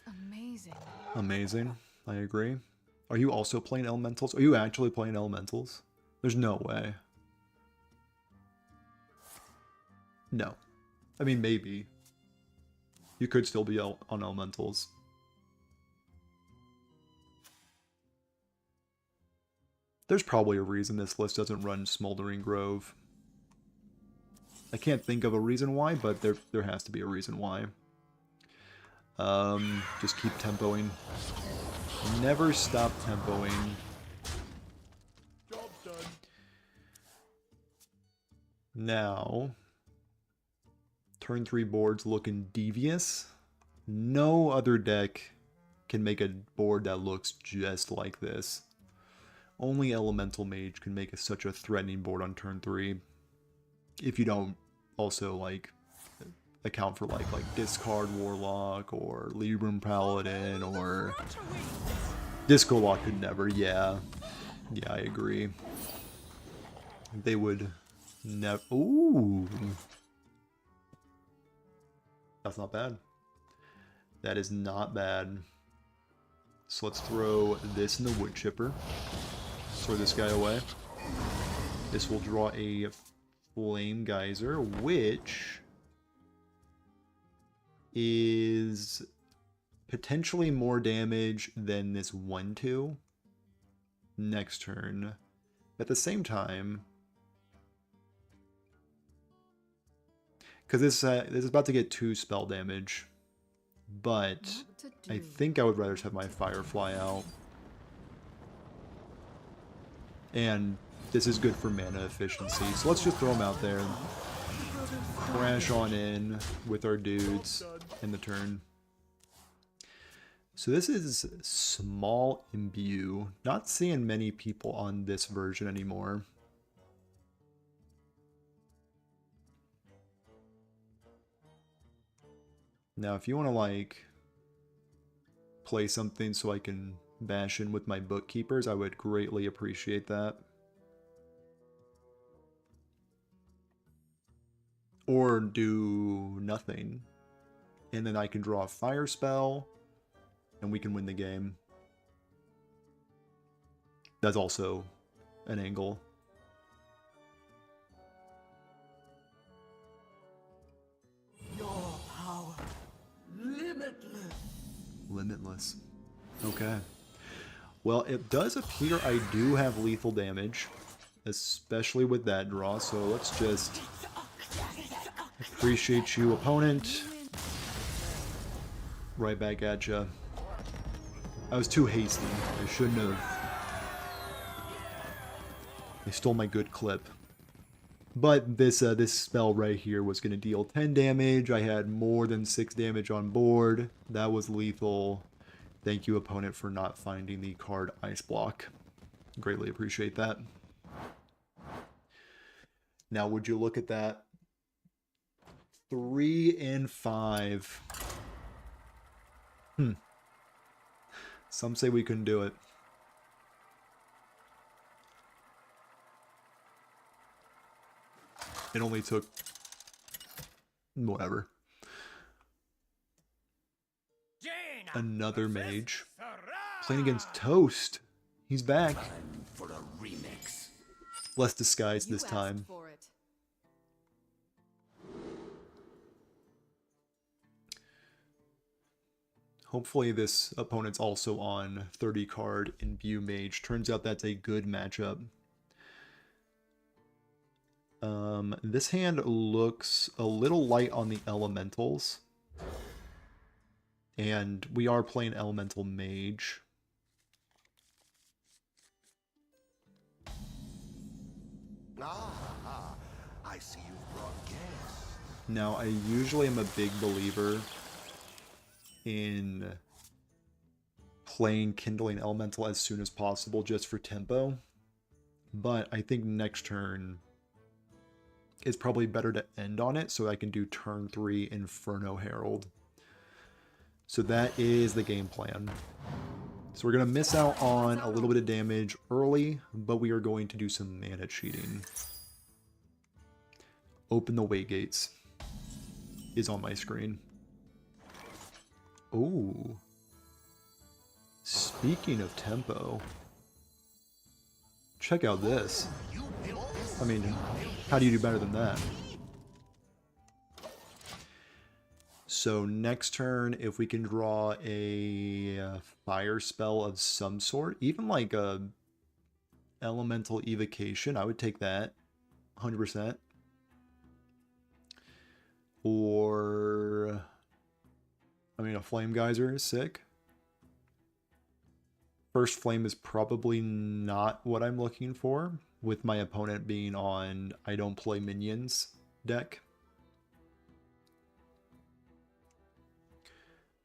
Amazing.
Amazing. I agree. Are you also playing elementals? Are you actually playing elementals? There's no way. No. I mean, maybe. You could still be on elementals. There's probably a reason this list doesn't run Smoldering Grove. I can't think of a reason why, but there has to be a reason why. Just keep tempoing. Never stop tempoing.
Job done.
Now, turn 3 board's looking devious. No other deck can make a board that looks just like this. Only Elemental Mage can make such a threatening board on turn 3. If you don't also like account for like discard Warlock or Libram Paladin or Disco Lock could never. Yeah, I agree. They would never. Ooh, that's not bad. That is not bad. So let's throw this in the wood chipper. Throw this guy away. This will draw a Flame Geyser, which is potentially more damage than this 1/2 next turn. At the same time, because this is about to get 2 spell damage, but
What to do?
I think I would rather just have my Firefly out. And this is good for mana efficiency, so let's just throw them out there. Crash on in with our dudes in the turn. So this is Small Imbue. Not seeing many people on this version anymore. Now if you want to like play something so I can bash in with my bookkeepers, I would greatly appreciate that. Or do nothing. And then I can draw a fire spell and we can win the game. That's also an angle.
Your power, limitless.
Limitless. Okay. Well, it does appear I do have lethal damage. especially with that draw. So let's just appreciate you, opponent. Right back at ya. I was too hasty. I shouldn't have. They stole my good clip. But this spell right here was going to deal 10 damage. I had more than 6 damage on board. That was lethal. Thank you, opponent, for not finding the card Ice Block. Greatly appreciate that. Now, would you look at that? 3 and 5. Some say we couldn't do it. It only took... whatever. Another mage. Playing against Toast. He's back.
For a remix.
Less disguised
You
this
asked
time.
for it.
Hopefully this opponent's also on 30 card Imbue Mage. Turns out that's a good matchup. This hand looks a little light on the elementals. And we are playing Elemental Mage.
Ah, I see you've brought guests.
Now, I usually am a big believer in playing Kindling Elemental as soon as possible just for tempo. But I think next turn is probably better to end on it so I can do turn 3 Inferno Herald. So that is the game plan. So we're going to miss out on a little bit of damage early, but we are going to do some mana cheating. Open the Way Gates is on my screen. Ooh. Speaking of tempo, check out this. I mean, how do you do better than that? So next turn, if we can draw a fire spell of some sort, even like a elemental evocation, I would take that 100%. Or, I mean, a flame geyser is sick. First flame is probably not what I'm looking for, with my opponent being on I don't play minions deck.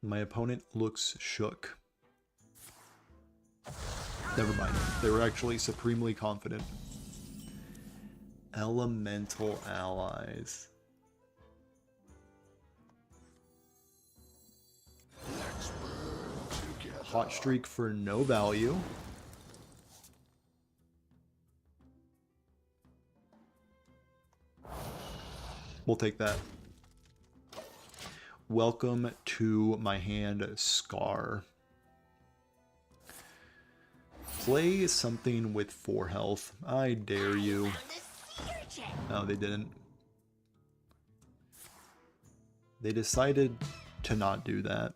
My opponent looks shook. Never mind. They were actually supremely confident. Elemental allies. Hot streak for no value. We'll take that. Welcome to my hand, Scar. Play something with 4 health. I dare you. No, they didn't. They decided to not do that.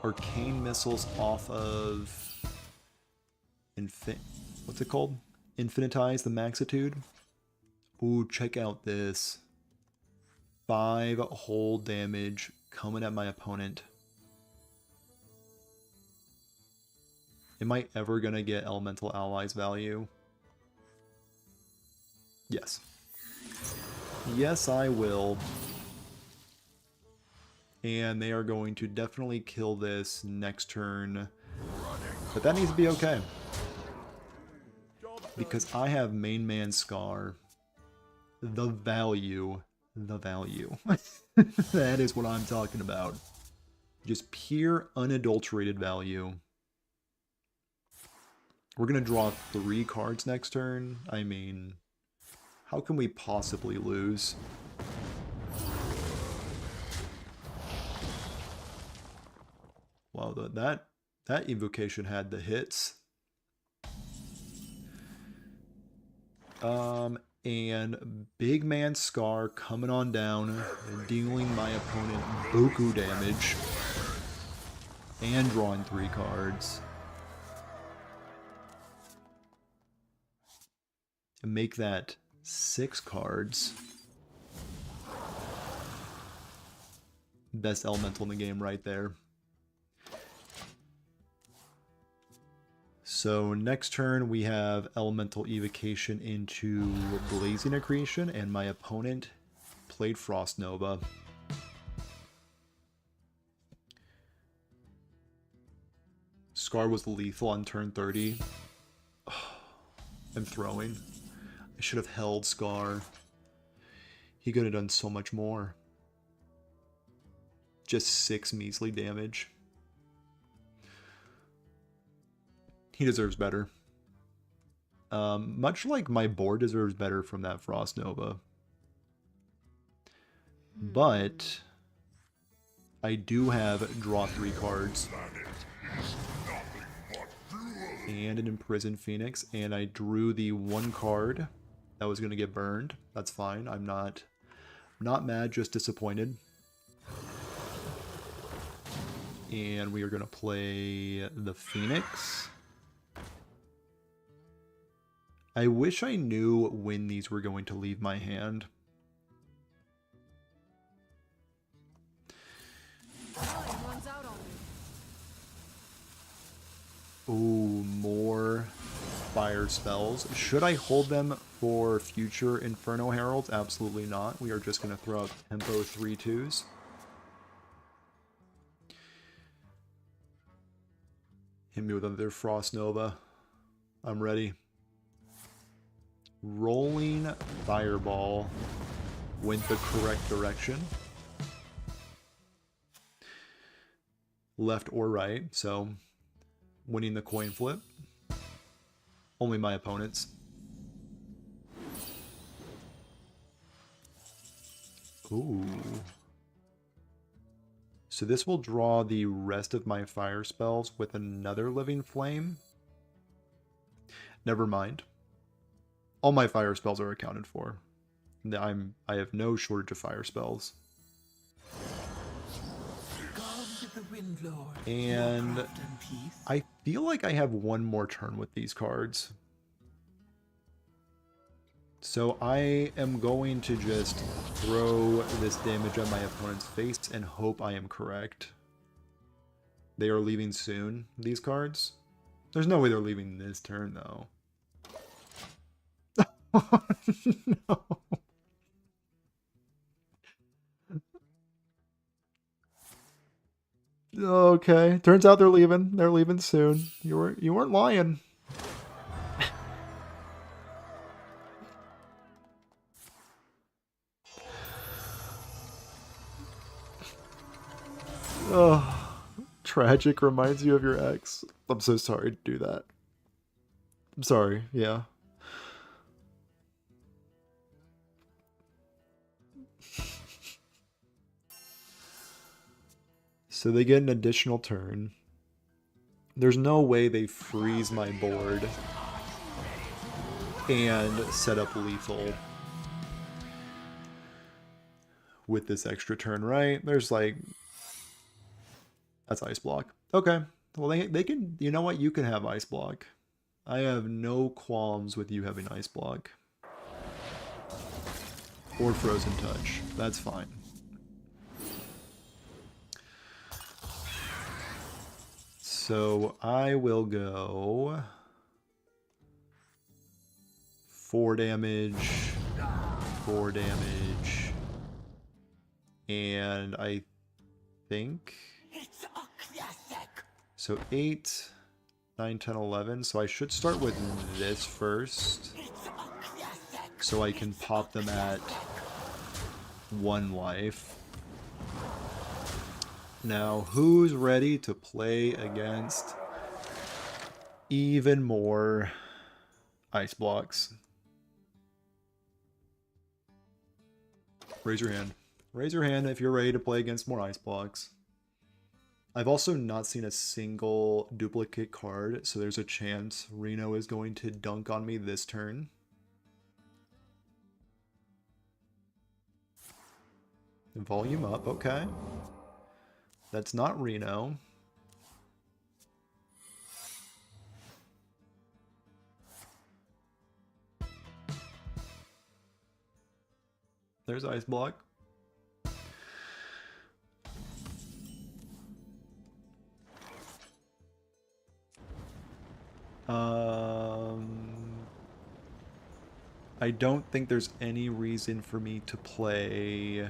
Arcane missiles off of what's it called? Infinitize the Maxitude. Ooh, check out this. 5 whole damage coming at my opponent. Am I ever gonna get Elemental Allies value? Yes. Yes, I will. And they are going to definitely kill this next turn. But that needs to be okay. Because I have Main Man Scar. The value. The value. That is what I'm talking about. Just pure, unadulterated value. We're going to draw 3 cards next turn. I mean, how can we possibly lose? Wow, that invocation had the hits. And Big Man Scar coming on down and dealing my opponent buku damage. And drawing 3 cards. And make that 6 cards. Best elemental in the game right there. So next turn we have Elemental Evocation into Blazing Accretion, and my opponent played Frost Nova. Scar was lethal on turn 30. I'm throwing. I should have held Scar. He could have done so much more. Just 6 measly damage. He deserves better. Much like my board deserves better from that Frost Nova. But I do have draw 3 cards. And an Imprisoned Phoenix. And I drew the 1 card that was going to get burned. That's fine. I'm not mad, just disappointed. And we are going to play the Phoenix. I wish I knew when these were going to leave my hand. Ooh, more fire spells. Should I hold them for future Inferno Heralds? Absolutely not. We are just going to throw out Tempo 3/2s. Hit me with another Frost Nova. I'm ready. Rolling Fireball went the correct direction. Left or right, so winning the coin flip. Only my opponents. Ooh. So this will draw the rest of my fire spells with another Living Flame. Never mind. All my fire spells are accounted for. I have no shortage of fire spells. And I feel like I have one more turn with these cards. So I am going to just throw this damage on my opponent's face and hope I am correct. They are leaving soon, these cards. There's no way they're leaving this turn, though. No. Okay, turns out they're leaving. They're leaving soon. You weren't lying. Oh, tragic reminds you of your ex. I'm so sorry to do that. I'm sorry, yeah. So they get an additional turn. There's no way they freeze my board and set up lethal with this extra turn, right? There's like... That's Ice Block. Okay. Well, they can... You know what? You can have Ice Block. I have no qualms with you having Ice Block. Or Frozen Touch. That's fine. So I will go 4 damage, 4 damage, and I think so 8, 9, 10, 11. So I should start with this first, so I can pop them at 1 life. Now, who's ready to play against even more Ice Blocks? Raise your hand. Raise your hand if you're ready to play against more Ice Blocks. I've also not seen a single duplicate card, so there's a chance Reno is going to dunk on me this turn. Volume up, okay. That's not Reno. There's Ice Block. I don't think there's any reason for me to play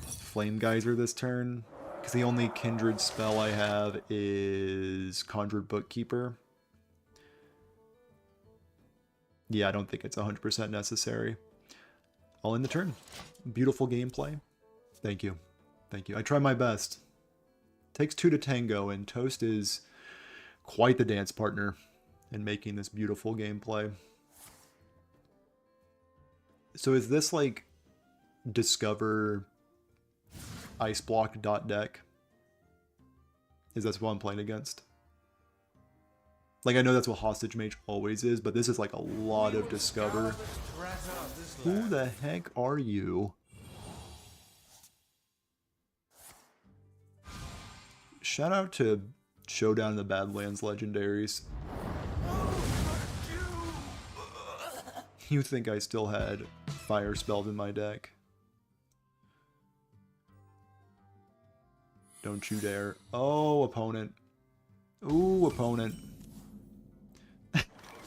Flame Geyser this turn, because the only Kindred spell I have is Conjured Bookkeeper. Yeah, I don't think it's 100% necessary. I'll end the turn. Beautiful gameplay. Thank you. Thank you. I try my best. Takes two to tango, and Toast is quite the dance partner in making this beautiful gameplay. So is this like Discover Ice Block .deck? Is that what I'm playing against? Like, I know that's what Hostage Mage always is, but this is like a lot of Discover. Who the heck are you? Shout out to Showdown in the Badlands Legendaries. You think I still had fire spells in my deck? Don't you dare. Oh, opponent. Ooh, opponent.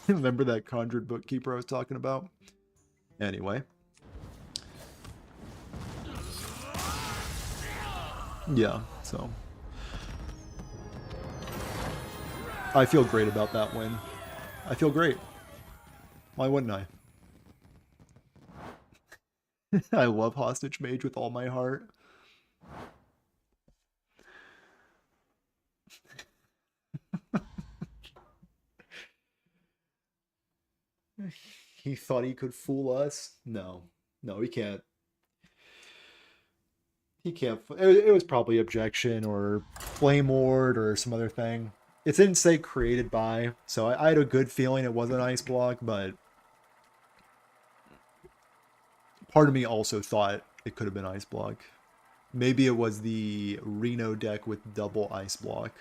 Remember that Conjured Bookkeeper I was talking about? Anyway. Yeah, so. I feel great about that win. I feel great. Why wouldn't I? I love Hostage Mage with all my heart. He thought he could fool us? No. No, he can't. He can't. It was probably Objection or Flame Ward or some other thing. It didn't say created by, so I had a good feeling it wasn't Ice Block, but part of me also thought it could have been Ice Block. Maybe it was the Reno deck with double Ice Block.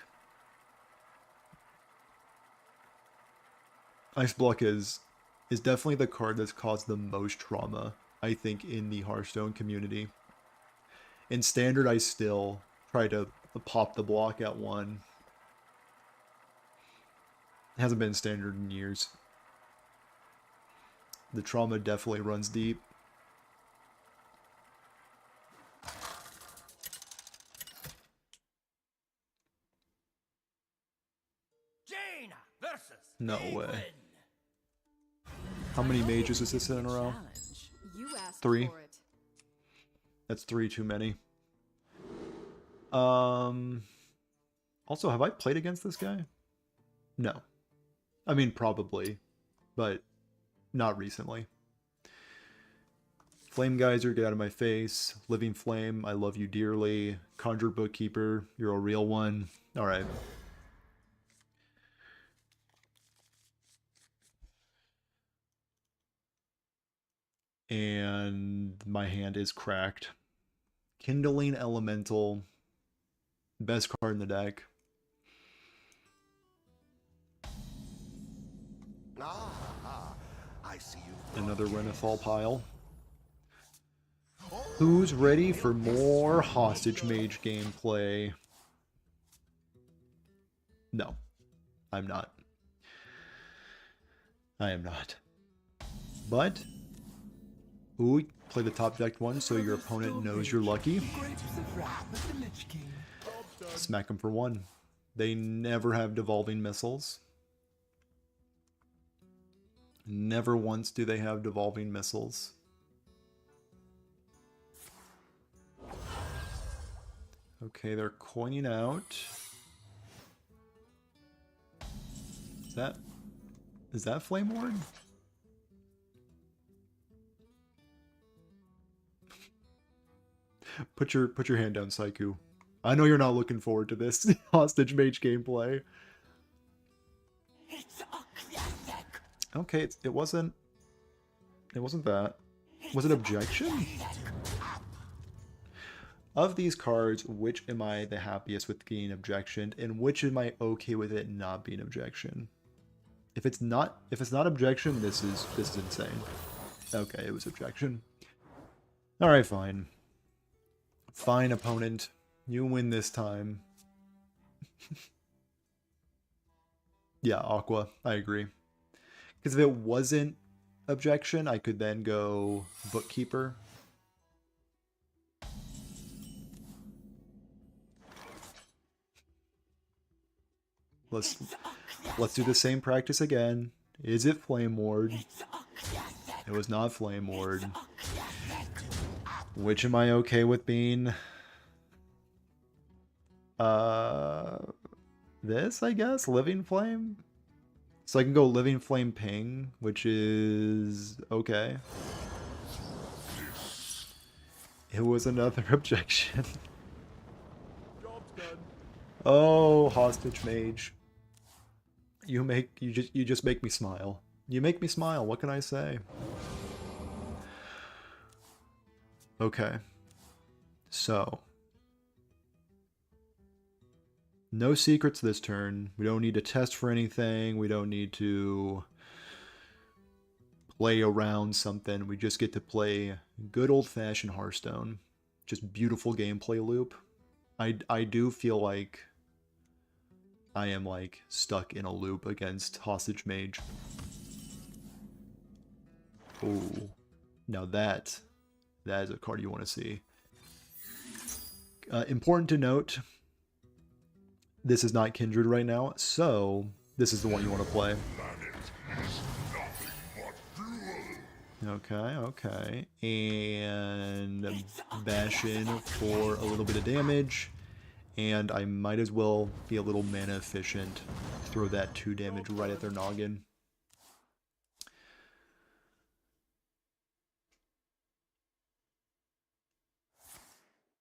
Ice Block is definitely the card that's caused the most trauma, I think, in the Hearthstone community. In Standard, I still try to pop the block at one. It hasn't been Standard in years. The trauma definitely runs deep.
Jaina versus
No
Adrian.
way. How many mages is this in a row?
You asked
3.
for it.
That's 3 too many. Also, have I played against this guy? No. I mean, probably, but not recently. Flame Geyser, get out of my face. Living Flame, I love you dearly. Conjure Bookkeeper, you're a real one. Alright. And my hand is cracked. Kindling Elemental, best card in the deck.
I see you.
Another Renethal pile. Who's ready for more Hostage Mage gameplay? No, I'm not. I am not. But, ooh, play the top decked one so your opponent knows you're lucky. Smack them for 1. They never have Devolving Missiles. Never once do they have Devolving Missiles. Okay, they're coining out. Is that Flame Ward? Put your hand down, Saiku. I know you're not looking forward to this Hostage Mage gameplay.
It's a classic.
Okay, it wasn't that. Was it Objection? Of these cards, which am I the happiest with getting Objection, and which am I okay with it not being Objection? If it's not Objection, this is insane. Okay, it was objection. Alright, fine. Fine, opponent. You win this time. Yeah, Aqua. I agree. Because if it wasn't objection, I could then go Bookkeeper. Let's do the same practice again. Is it Flame Ward? It was not Flame Ward. Which am I okay with being? This, I guess? Living Flame? So I can go Living Flame Ping, which is okay. It was another objection. Oh, Hostage Mage. You just make me smile. You make me smile, what can I say? Okay. So. No secrets this turn. We don't need to test for anything. We don't need to play around something. We just get to play good old-fashioned Hearthstone. Just beautiful gameplay loop. I do feel like I am like stuck in a loop against Hostage Mage. Ooh. Now that is a card you want to see. Important to note, this is not Kindred right now, so this is the one you want to play. Okay. And bash in for a little bit of damage. And I might as well be a little mana efficient. Throw that 2 damage right at their noggin.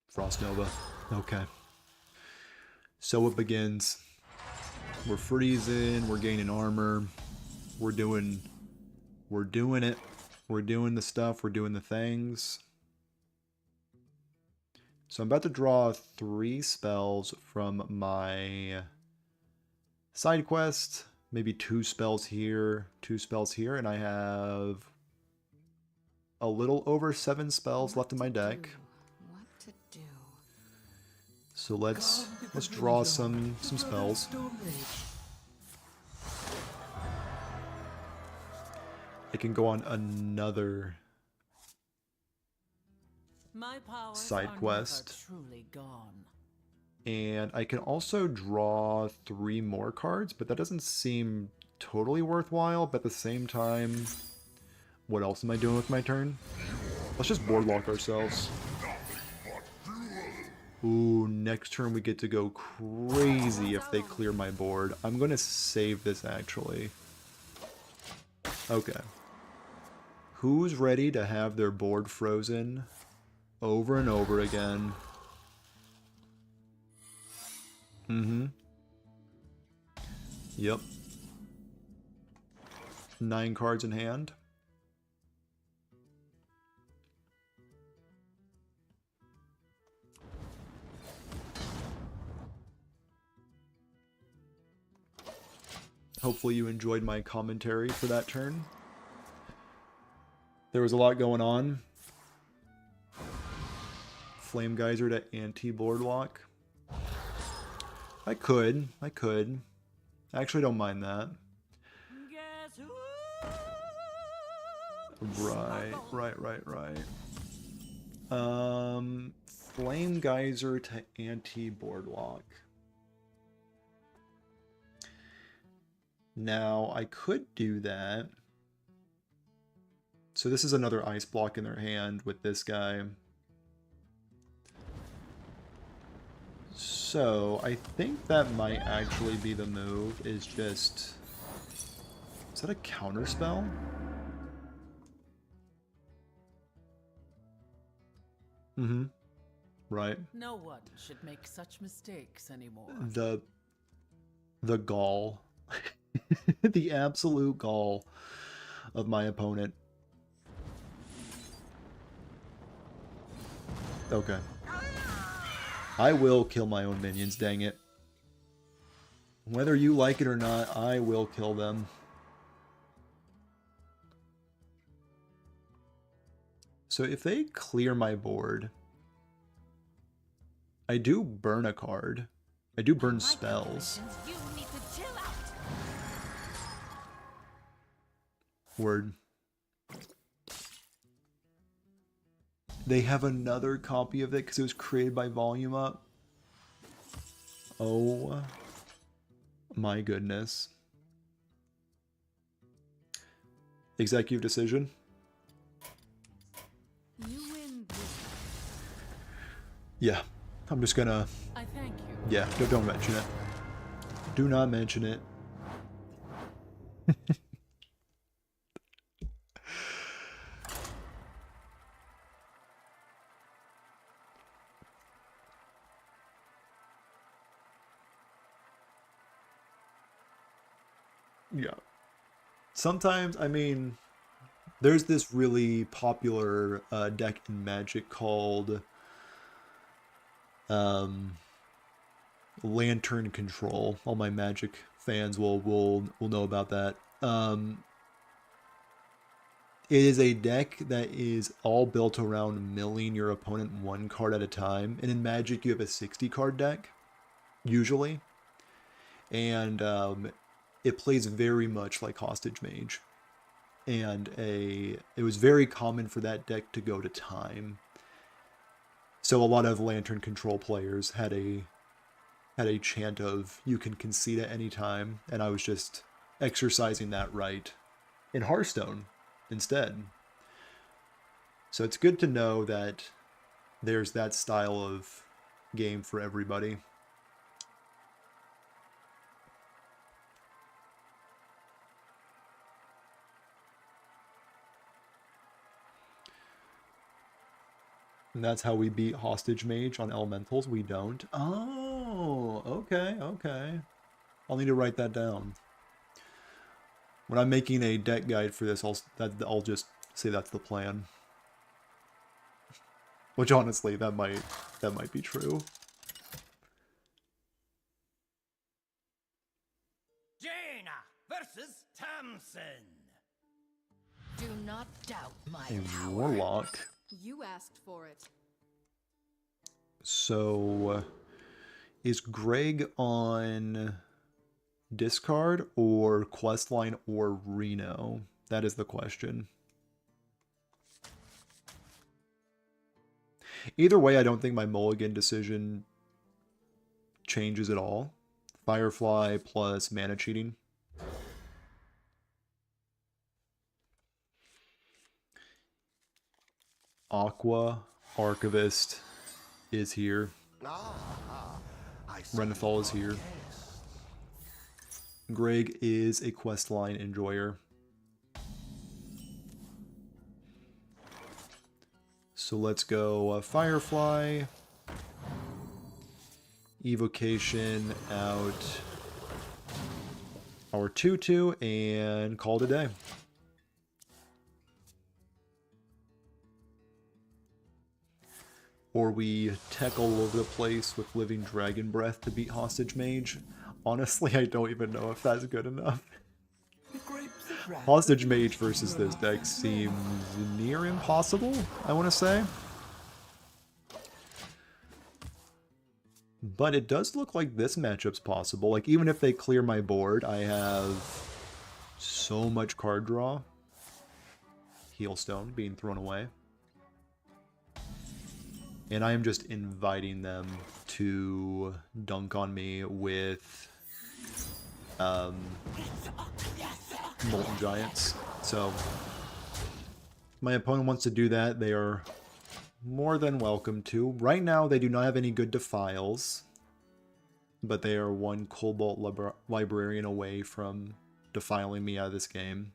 Frost Nova. Okay. So it begins. We're freezing, we're gaining armor. We're doing it. We're doing the stuff, we're doing the things. So I'm about to draw 3 spells from my side quest, maybe 2 spells here, 2 spells here, and I have a little over 7 spells left in my deck.
What to do?
So let's draw some spells. It can go on another side quest. And I can also draw 3 more cards, but that doesn't seem totally worthwhile. But at the same time, what else am I doing with my turn? Let's just boardwalk ourselves. Ooh, next turn we get to go crazy if they clear my board. I'm going to save this, actually. Okay. Who's ready to have their board frozen over and over again? Yep. 9 cards in hand. Hopefully you enjoyed my commentary for that turn. There was a lot going on. Flame Geyser to anti-boardwalk. I could. I actually don't mind that. Right. Flame Geyser to anti-boardwalk. Now, I could do that. So this is another ice block in their hand with this guy. So, I think that might actually be the move, is just... Is that a counter spell? Right.
No one should make such mistakes anymore.
The gall. The absolute gall of my opponent. Okay. I will kill my own minions, dang it. Whether you like it or not, I will kill them. So if they clear my board, I do burn a card. I do burn spells.
You need to chill out.
Word. They have another copy of it because it was created by Volume Up. Oh my goodness. Executive decision.
You win this.
Yeah, I'm just gonna...
I thank you.
Yeah, don't mention it. Do not mention it. Yeah. Sometimes, I mean, there's this really popular deck in Magic called Lantern Control. All my Magic fans will know about that. It is a deck that is all built around milling your opponent one card at a time. And in Magic, you have a 60 card deck, usually. And it plays very much like Hostage Mage. And it was very common for that deck to go to time. So a lot of Lantern Control players had a chant of, you can concede at any time, and I was just exercising that right in Hearthstone instead. So it's good to know that there's that style of game for everybody. And that's how we beat Hostage Mage on Elementals. We don't. Oh, okay, okay. I'll need to write that down. When I'm making a deck guide for this, I'll just say that's the plan. Which honestly, that might be true.
Jaina versus Tamsin.
Do not doubt my
A
power.
Warlock.
You asked for it.
So, is Greg on discard or questline or Reno? That is the question. Either way, I don't think my mulligan decision changes at all. Firefly plus mana cheating. Aqua Archivist is here. Renethal is here. Greg is a questline enjoyer. So let's go Firefly. Evocation out our 2/2 and call it a day. Or we tech all over the place with Living Dragon Breath to beat Hostage Mage. Honestly, I don't even know if that's good enough. Hostage Mage versus this deck seems near impossible, I want to say. But it does look like this matchup's possible. Like, even if they clear my board, I have so much card draw. Healstone being thrown away. And I am just inviting them to dunk on me with Molten Giants. So, if my opponent wants to do that, they are more than welcome to. Right now, they do not have any good Defiles, but they are one Cobalt Librarian away from defiling me out of this game.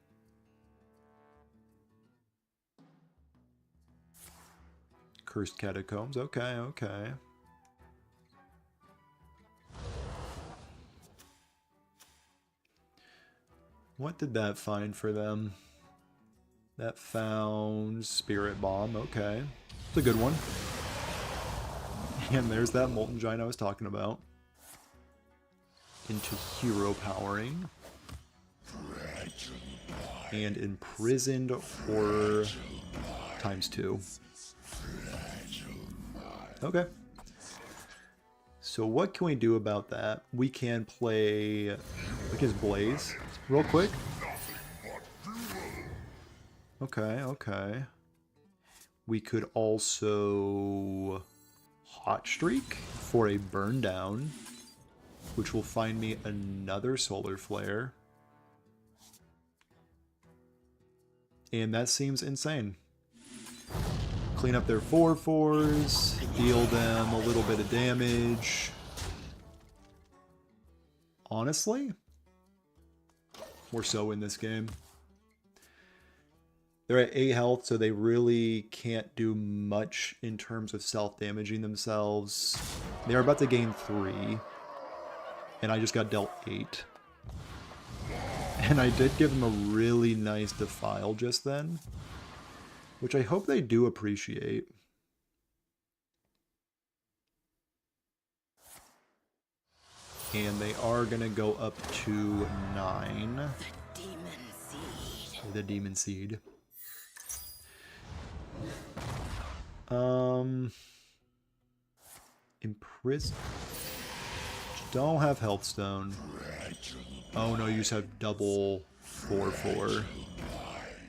Cursed Catacombs, okay, okay. What did that find for them? That found Spirit Bomb, okay. It's a good one. And there's that Molten Giant I was talking about. Into Hero Powering. And Imprisoned Horror times 2. Okay. So what can we do about that? We can play, I guess, Blaze real quick. Okay, okay. We could also Hot Streak for a burn down, which will find me another Solar Flare. And that seems insane. Clean up their 4/4s, deal them a little bit of damage. Honestly, we're so in this game. They're at 8 health, so they really can't do much in terms of self-damaging themselves. They're about to gain 3, and I just got dealt 8. And I did give them a really nice Defile just then, which I hope they do appreciate. And they are going to go up to 9.
The demon seed.
The Demon Seed. Imprison. Don't have Health Stone. Oh no, you just have double 4/4.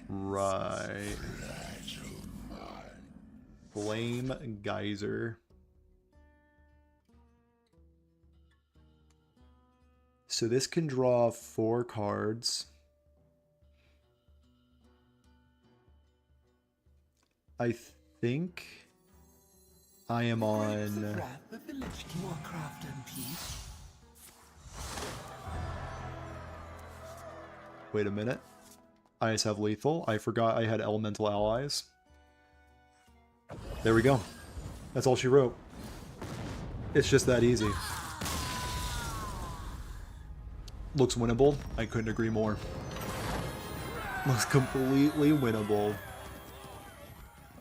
Right. Flame Geyser. So this can draw 4 cards. I think I am on... Wait a minute. I just have lethal. I forgot I had elemental allies. There we go. That's all she wrote. It's just that easy. Looks winnable. I couldn't agree more. Looks completely winnable.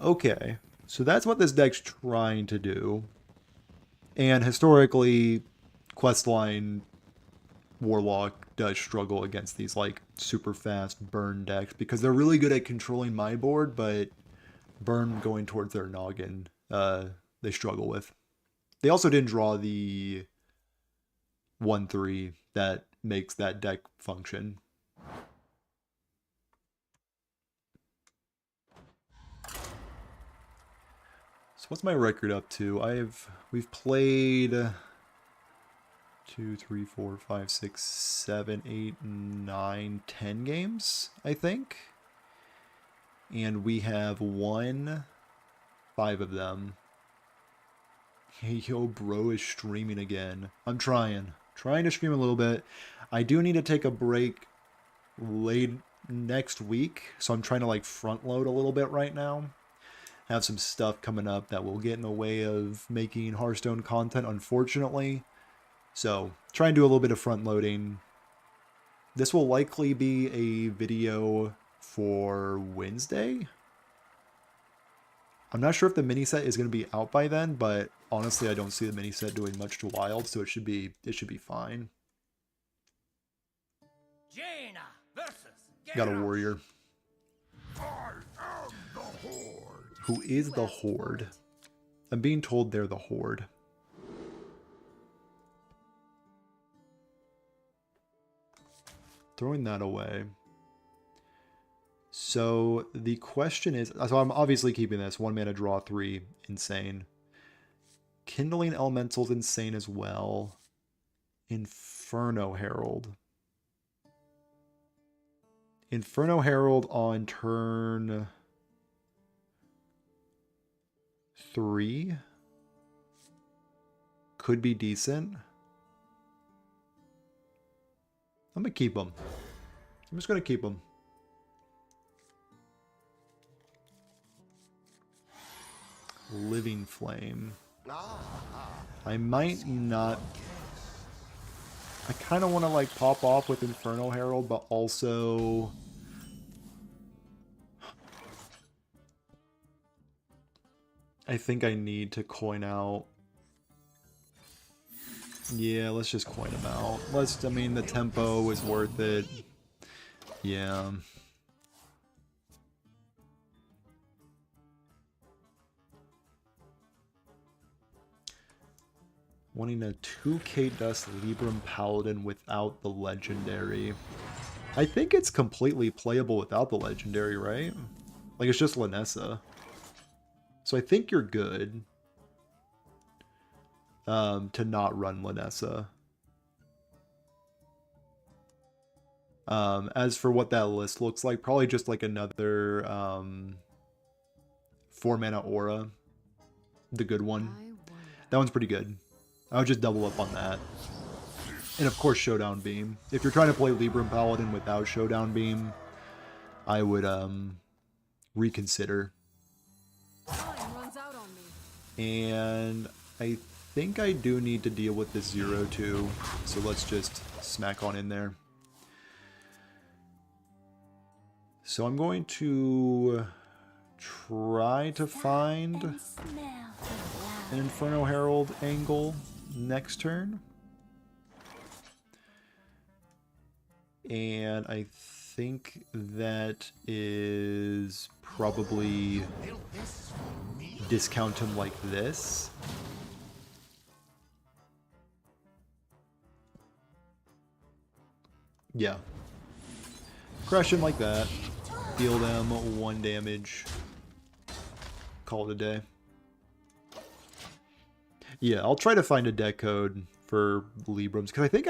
Okay, so that's what this deck's trying to do. And historically, Questline Warlock does struggle against these like super fast burn decks because they're really good at controlling my board, but burn going towards their noggin, they struggle with. They also didn't draw the 1/3 that makes that deck function. So what's my record up to? We've played 2, 3, 4, 5, 6, 7, 8, 9, 10 games, I think. And we have won 5 of them. Hey, yo, bro is streaming again. I'm trying to stream a little bit. I do need to take a break late next week, so I'm trying to like front load a little bit right now. Have some stuff coming up that will get in the way of making Hearthstone content, unfortunately. So, try and do a little bit of front loading. This will likely be a video for Wednesday. I'm not sure if the mini set is going to be out by then, but honestly, I don't see the mini set doing much to Wild, so it should be fine.
Jaina versus
Got a warrior. Who is the Horde? I'm being told they're the Horde. Throwing that away. So the question is, so I'm obviously keeping this. 1 mana, draw 3, insane. Kindling Elemental's insane as well. Inferno Herald. Inferno Herald on turn 3 could be decent. I'm gonna keep them. I'm just gonna keep them. Living Flame. I might not. I kind of want to like pop off with Inferno Herald, but also I think I need to coin out. Yeah, let's just coin them out. I mean, the tempo is worth it. Yeah. Wanting a 2k Dust Libram Paladin without the legendary. I think it's completely playable without the legendary, right? Like, it's just Linessa. So I think you're good to not run Linessa. As for what that list looks like, probably just like another 4-mana Aura. The good one. That one's pretty good. I would just double up on that. And of course Showdown Beam. If you're trying to play Libram Paladin without Showdown Beam, I would reconsider.
Time runs out on me.
And I think I do need to deal with this 0-2, so let's just smack on in there. So I'm going to try to find an Inferno Herald angle next turn. And I think that is probably discount him like this. Yeah. Crush him like that. Deal them 1 damage. Call it a day. Yeah, I'll try to find a deck code for Librams, because I think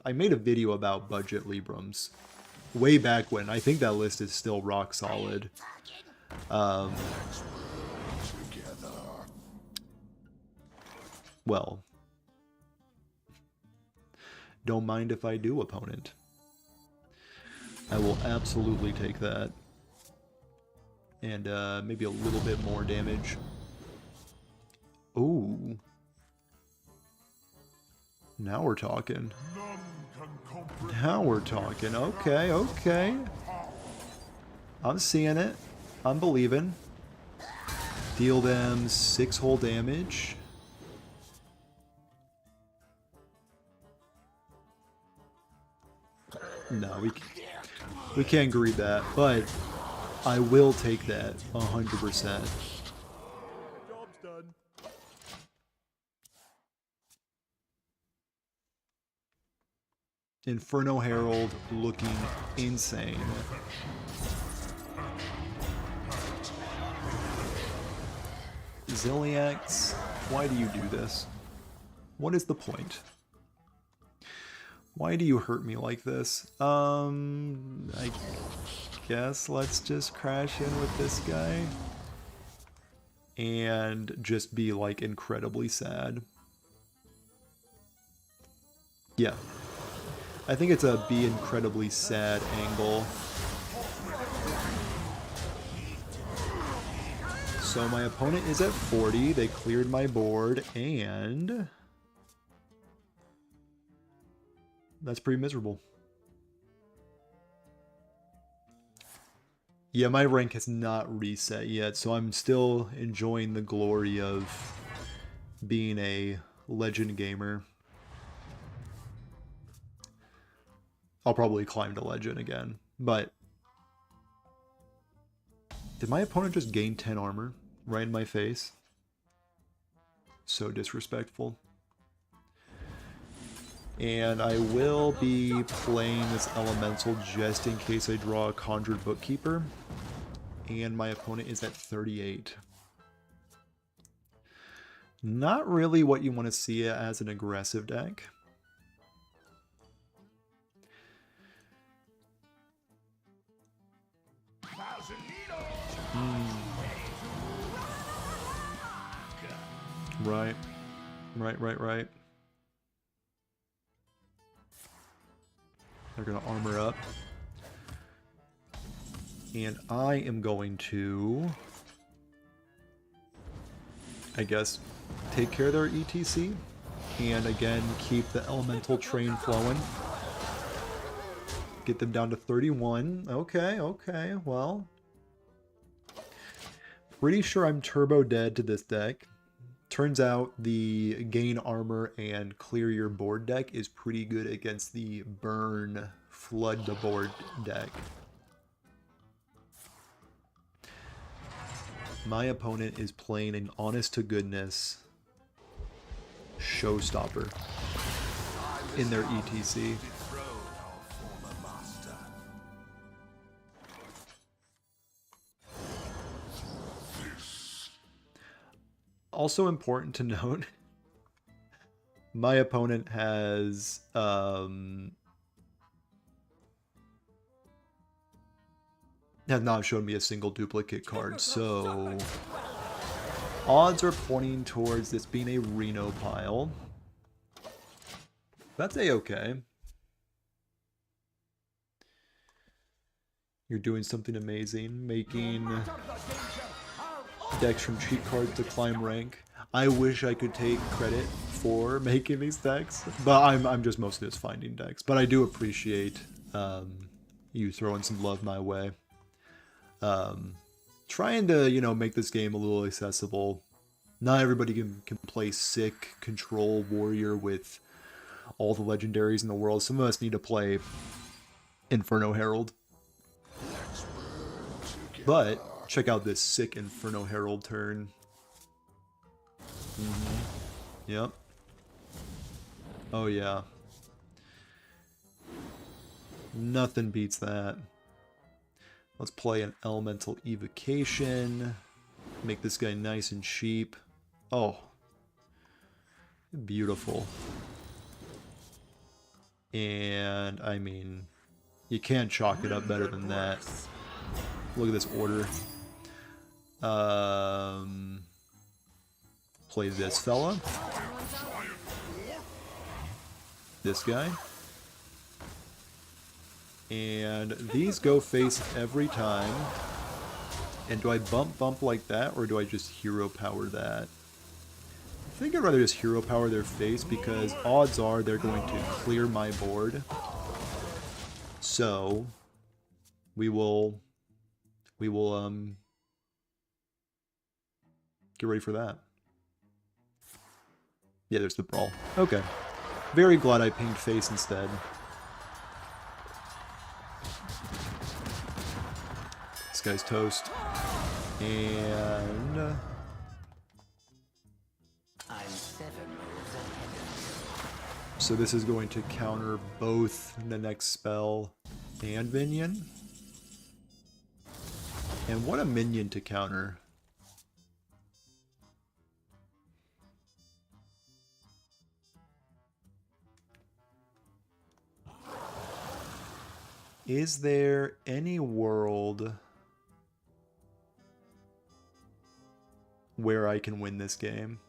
I made a video about budget Librams way back when. I think that list is still rock solid. Well, don't mind if I do, opponent. I will absolutely take that. And maybe a little bit more damage. Ooh. Now we're talking. Now we're talking. Okay, okay. I'm seeing it. I'm believing. Deal them 6 whole damage. No, we can't greed that, but I will take that 100%.
Job's done.
Inferno Herald looking insane. Ziliax, why do you do this? What is the point? Why do you hurt me like this? I guess let's just crash in with this guy and just be like incredibly sad. Yeah. I think it's a be incredibly sad angle. So my opponent is at 40. They cleared my board, and that's pretty miserable. Yeah, my rank has not reset yet, so I'm still enjoying the glory of being a legend gamer. I'll probably climb to legend again, but did my opponent just gain 10 armor right in my face? So disrespectful. And I will be playing this elemental just in case I draw a Conjured Bookkeeper. And my opponent is at 38. Not really what you want to see as an aggressive deck. Right. Right. They're going to armor up. And I am going to, I guess, take care of their ETC. And again, keep the elemental train flowing. Get them down to 31. Okay, well. Pretty sure I'm turbo dead to this deck. Turns out the gain armor and clear your board deck is pretty good against the burn flood the board deck. My opponent is playing an honest to goodness showstopper in their ETC. Also important to note, my opponent has not shown me a single duplicate card, so odds are pointing towards this being a Reno pile. That's a-okay. You're doing something amazing, making decks from cheat cards to climb rank. I wish I could take credit for making these decks, but I'm just mostly just finding decks. But I do appreciate you throwing some love my way. Trying to, you know, make this game a little accessible. Not everybody can play sick control warrior with all the legendaries in the world. Some of us need to play Inferno Herald. But check out this sick Inferno Herald turn. Yep. Oh yeah. Nothing beats that. Let's play an Elemental Evocation. Make this guy nice and cheap. Oh. Beautiful. And, I mean, you can't chalk it up better than that. Look at this order. Play this fella. This guy. And these go face every time. And do I bump like that, or do I just hero power that? I think I'd rather just hero power their face, because odds are they're going to clear my board. So we will get ready for that. Yeah, there's the brawl. Okay. Very glad I pinged face instead. This guy's toast. And
I'm 7 moves ahead.
so this is going to counter both the next spell and minion. And what a minion to counter. Is there any world where I can win this game?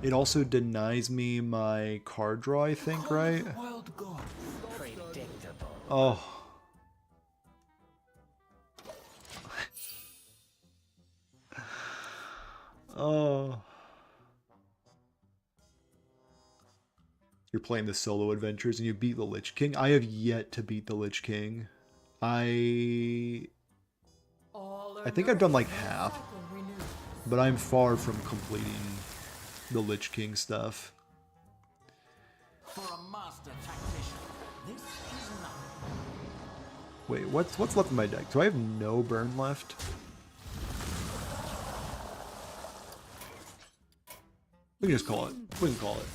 It also denies me my card draw, I think, right?
Predictable.
Oh. Oh. You're playing the solo adventures and you beat the Lich King. I have yet to beat the Lich King. I think I've done like half, but I'm far from completing the Lich King stuff.
For a master tactician, this is nothing.
Wait, what's left in my deck? Do I have no burn left? We can just call it. We can call it.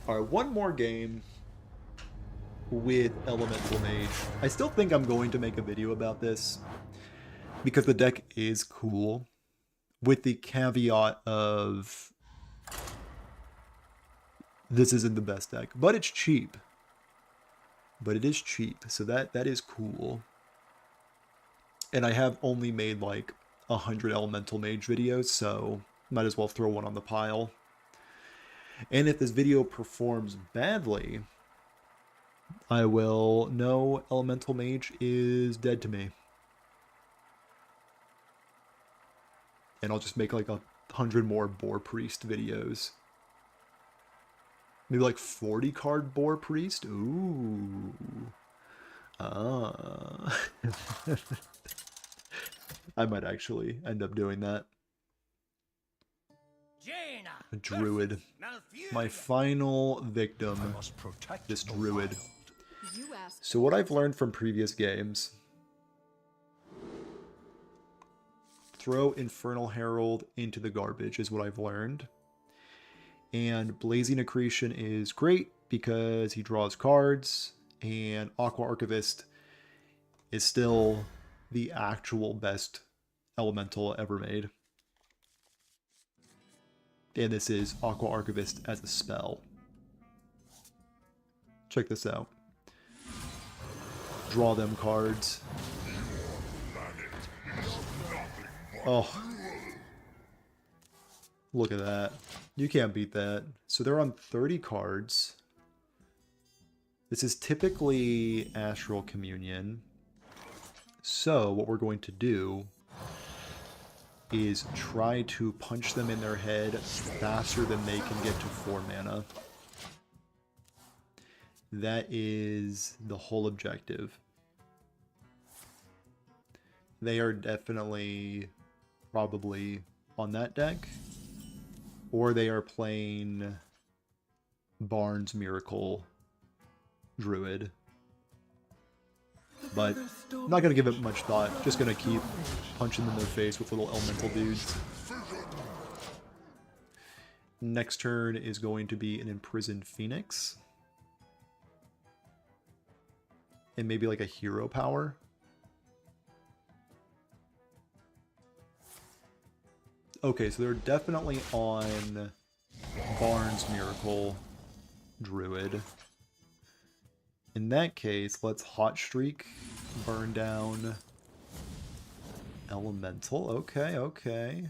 Alright, one more game with Elemental Mage. I still think I'm going to make a video about this because the deck is cool, with the caveat of this isn't the best deck, but it's cheap. But it is cheap, so that is cool. And I have only made like 100 Elemental Mage videos, so might as well throw one on the pile. And if this video performs badly, I will know Elemental Mage is dead to me. And I'll just make like 100 more Boar Priest videos. Maybe like 40 card Boar Priest? Ooh. Ah. I might actually end up doing that.
Jaina!
A druid. My final victim, this druid.
You asked.
So what I've learned from previous games throw Infernal Herald into the garbage is what I've learned. And Blazing Accretion is great because he draws cards, and Aqua Archivist is still the actual best elemental ever made. And this is Aqua Archivist as a spell. Check this out. Draw them cards. Oh. Look at that. You can't beat that. So they're on 30 cards. This is typically Astral Communion. So what we're going to do is try to punch them in their head faster than they can get to 4 mana. That is the whole objective. They are definitely probably on that deck, or they are playing Barnes Miracle Druid. But I'm not going to give it much thought, just going to keep punching them in the face with little elemental dudes. Next turn is going to be an Imprisoned Phoenix. And maybe like a hero power. Okay, so they're definitely on Barnes Miracle Druid. In that case, let's Hot Streak, burn down Elemental. Okay, okay.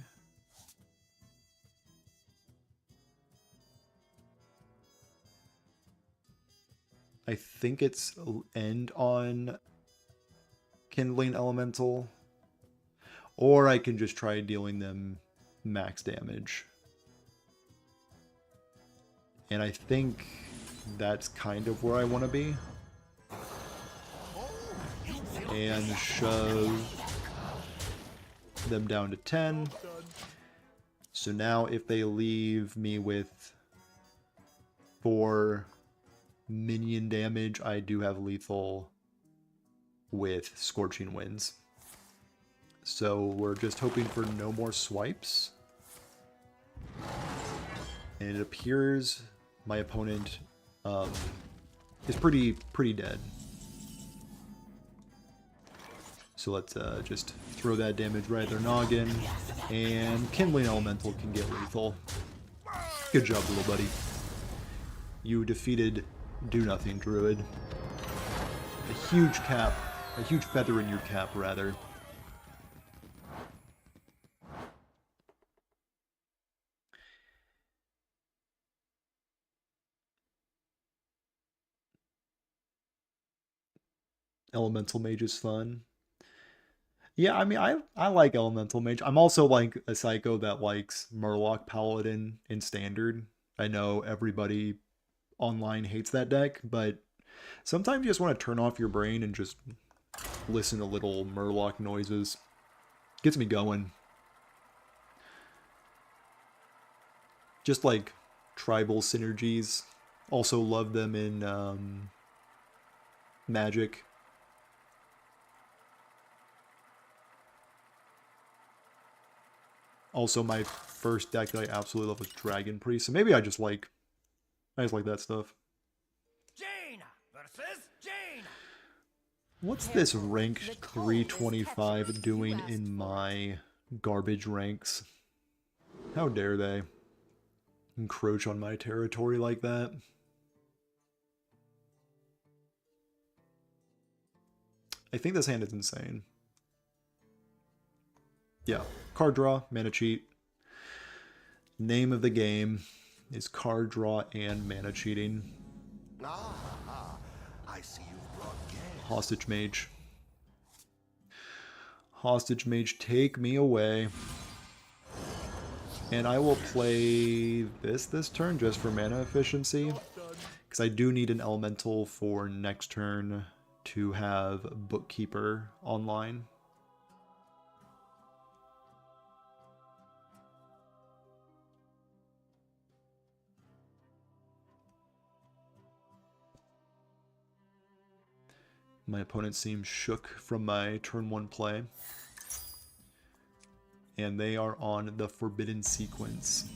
I think it's end on Kindling Elemental. Or I can just try dealing them max damage. And I think that's kind of where I want to be. And shove them down to 10. So now if they leave me with 4 minion damage, I do have lethal with Scorching Winds. So we're just hoping for no more swipes. And it appears my opponent is pretty dead. So let's just throw that damage right at their noggin, and Kindling Elemental can get lethal. Good job, little buddy. You defeated Do Nothing Druid. A huge cap, a huge feather in your cap, rather. Elemental Mage is fun. Yeah, I mean, I like Elemental Mage. I'm also like a psycho that likes Murloc Paladin in Standard. I know everybody online hates that deck, but sometimes you just want to turn off your brain and just listen to little Murloc noises. Gets me going. Just like tribal synergies. Also love them in Magic. Also, my first deck that I absolutely love was Dragon Priest. So maybe I just like that stuff.
Jaina versus Jaina.
What's this rank 325 doing in my garbage ranks? How dare they encroach on my territory like that? I think this hand is insane. Yeah. Card draw, mana cheat. Name of the game is card draw and mana cheating.
Ah, I see you brought guests.
Hostage Mage. Hostage Mage, take me away. And I will play this turn just for mana efficiency. Because I do need an elemental for next turn to have Bookkeeper online. My opponent seems shook from my turn 1 play. and they are on the Forbidden Sequence.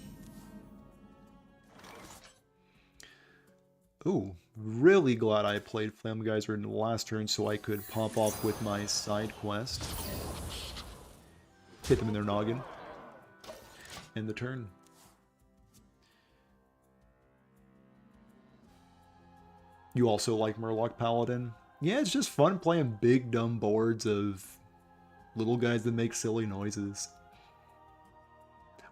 Ooh, really glad I played Flamgeyser in the last turn so I could pop off with my side quest. Hit them in their noggin. End the turn. You also like Murloc Paladin? Yeah, it's just fun playing big dumb boards of little guys that make silly noises.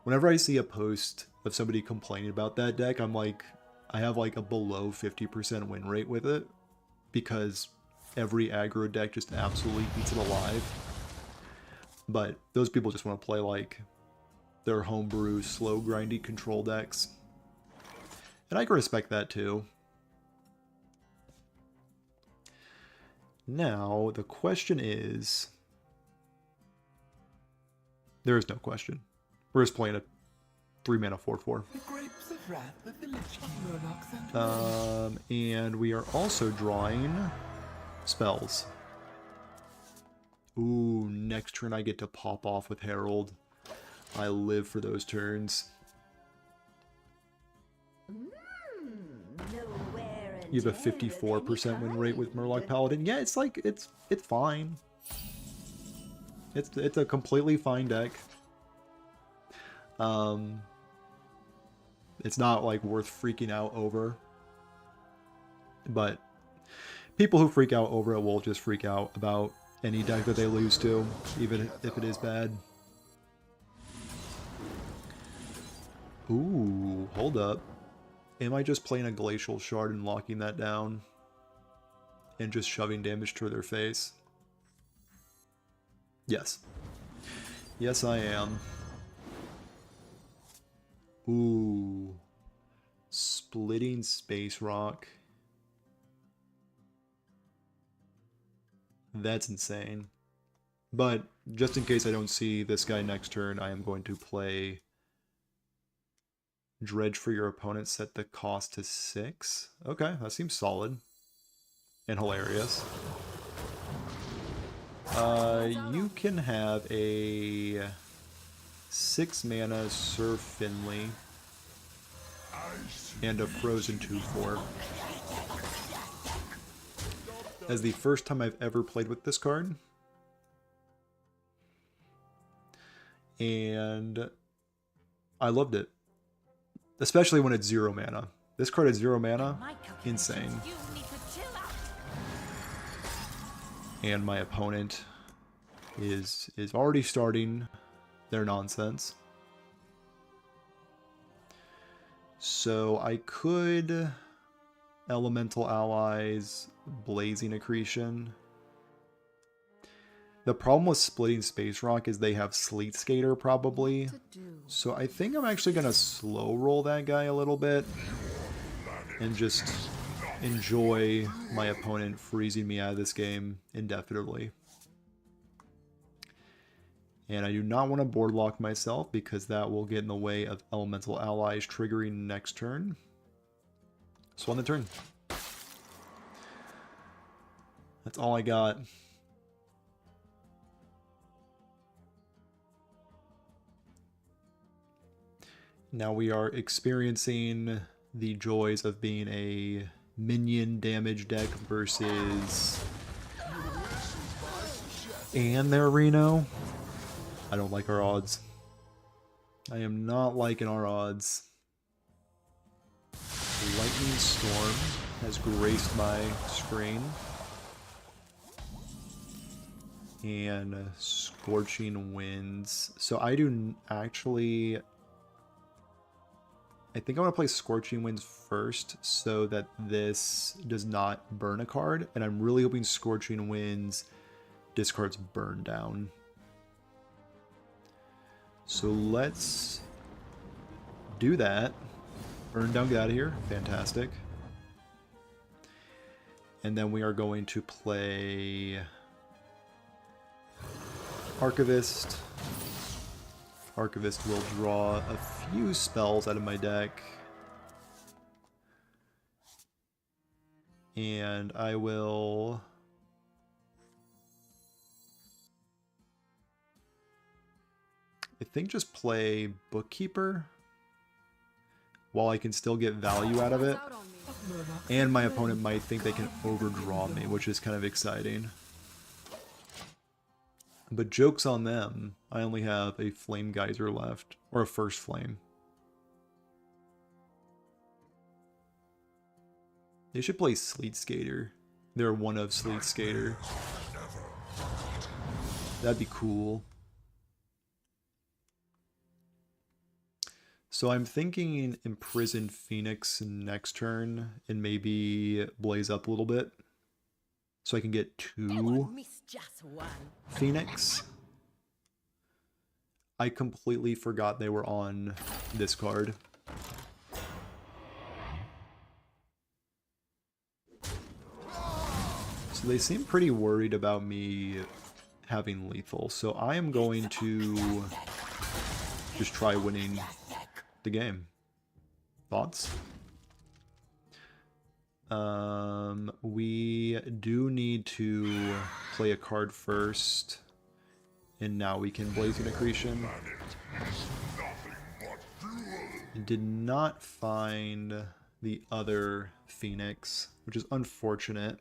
Whenever I see a post of somebody complaining about that deck, I'm like, I have like a below 50% win rate with it because every aggro deck just absolutely eats it alive. But those people just want to play like their homebrew, slow, grindy control decks. And I can respect that too. Now, the question is... There is no question. We're just playing a 3-mana 4/4.
The grapes of wrath of the Lich King Murlocs and
And we are also drawing spells. Ooh, next turn I get to pop off with Herald. I live for those turns. You have a 54% win rate with Murloc Paladin. Yeah, it's like it's fine. It's a completely fine deck. It's not like worth freaking out over. But people who freak out over it will just freak out about any deck that they lose to, even if it is bad. Ooh, hold up. Am I just playing a Glacial Shard and locking that down? And just shoving damage to their face? Yes. Yes, I am. Ooh. Splitting Space Rock. That's insane. But just in case I don't see this guy next turn, I am going to play Dredge for your opponent, set the cost to 6. Okay, that seems solid. And hilarious. You can have a 6-mana Sir Finley and a Frozen 2/4. As the first time I've ever played with this card. And I loved it. Especially when it's 0 mana. This card is 0 mana. Insane. And my opponent is already starting their nonsense. So I could Elemental Allies, Blazing Accretion. The problem with splitting Space Rock is they have Sleet Skater probably. So I think I'm actually going to slow roll that guy a little bit. And just enjoy my opponent freezing me out of this game indefinitely. And I do not want to board lock myself because that will get in the way of Elemental Allies triggering next turn. So on the turn. That's all I got. Now we are experiencing the joys of being a minion damage deck versus and their Reno. I don't like our odds. I am not liking our odds. Lightning Storm has graced my screen. And Scorching Winds. So I do actually... I think I want to play Scorching Winds first so that this does not burn a card. And I'm really hoping Scorching Winds discards Burn Down. So let's do that. Burn Down, get out of here. Fantastic. And then we are going to play Archivist. Archivist will draw a few spells out of my deck. And I will... I think just play Bookkeeper while I can still get value out of it.
Out on me.
And my opponent might think they can overdraw me, which is kind of exciting. But joke's on them. I only have a Flame Geyser left. Or a First Flame. They should play Sleet Skater. They're one of Sleet Skater. That'd be cool. So I'm thinking Imprison Phoenix next turn and maybe Blaze Up a little bit. So I can get 2
Miss just one.
Phoenix. I completely forgot they were on this card. So they seem pretty worried about me having lethal. So I am going to just try winning the game. Thoughts? We do need to play a card first, and now we can Blazing Accretion. Did not find the other Phoenix, which is unfortunate.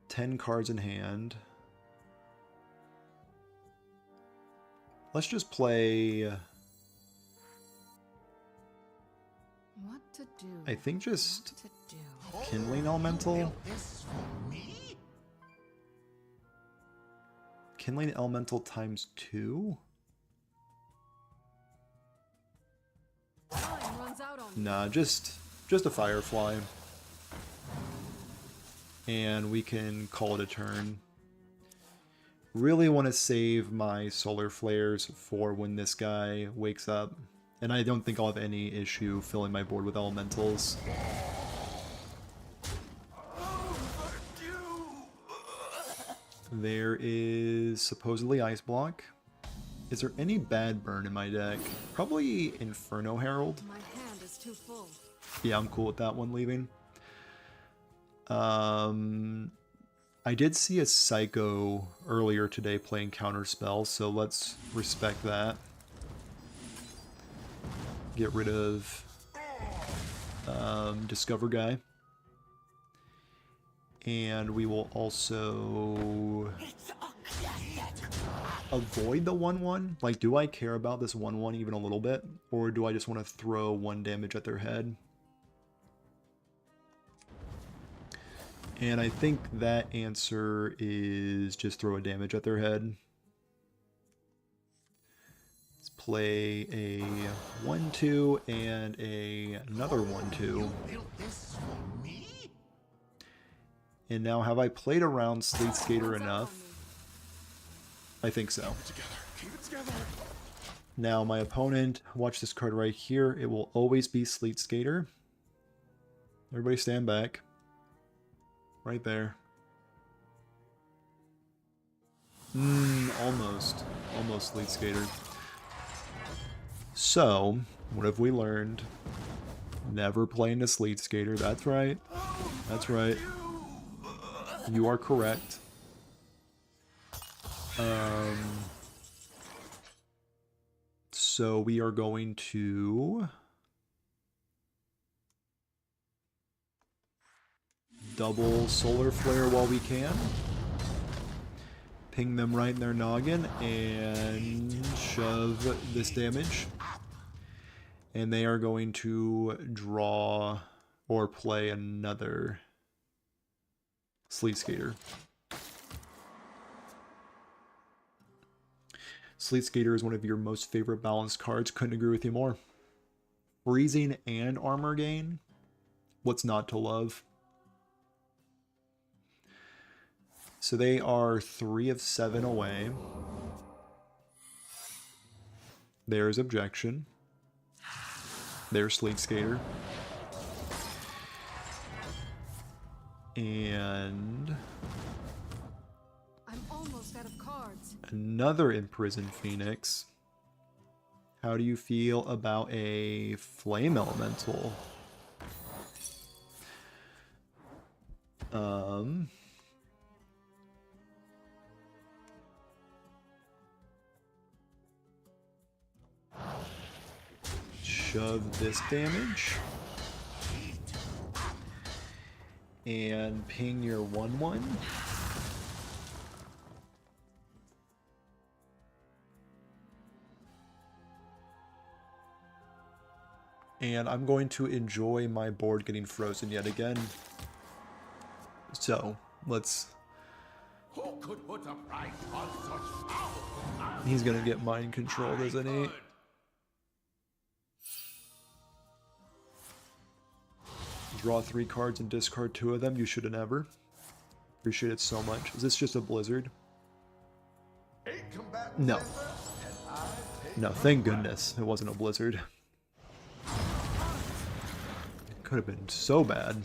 10 cards in hand. Let's just play...
What to do?
I think just
What to do?
Kindling Elemental. Kindling Elemental times 2?
Time runs out on me.
Nah, just a Firefly. And we can call it a turn. Really want to save my Solar Flares for when this guy wakes up. And I don't think I'll have any issue filling my board with Elementals. There is supposedly Ice Block. Is there any bad burn in my deck? Probably Inferno Herald.
My hand is too full.
Yeah, I'm cool with that one leaving. I did see a Psycho earlier today playing Counterspell, so let's respect that. Get rid of Discover Guy. And we will also avoid the 1/1. Like, do I care about this 1/1 even a little bit? Or do I just want to throw 1 damage at their head? And I think that answer is just throw a damage at their head. Let's play a 1/2 and another 1/2. And now, have I played around Sleet Skater enough? I think so. Now, my opponent, watch this card right here. It will always be Sleet Skater. Everybody stand back. Right there. Almost. Almost Sleet Skater. So, what have we learned? Never play into Sleet Skater. That's right. That's right. You are correct. So we are going to double Solar Flare while we can. Ping them right in their noggin and shove this damage. And they are going to draw or play another Sleet Skater. Sleet Skater is one of your most favorite balanced cards. Couldn't agree with you more. Freezing and armor gain. What's not to love? So they are 3 of 7 away. There's Objection. There's Sleet Skater. And
I'm almost out of cards.
another Imprisoned Phoenix. How do you feel about a Flame Elemental? shove this damage. And ping your 1/1. And I'm going to enjoy my board getting frozen yet again. So, let's...
Who could put a price on such power?
He's gonna get mind controlled, isn't he? Draw 3 cards and discard 2 of them. You should have never. Appreciate it so much. Is this just a blizzard? No. No, thank goodness it wasn't a blizzard. It could have been so bad.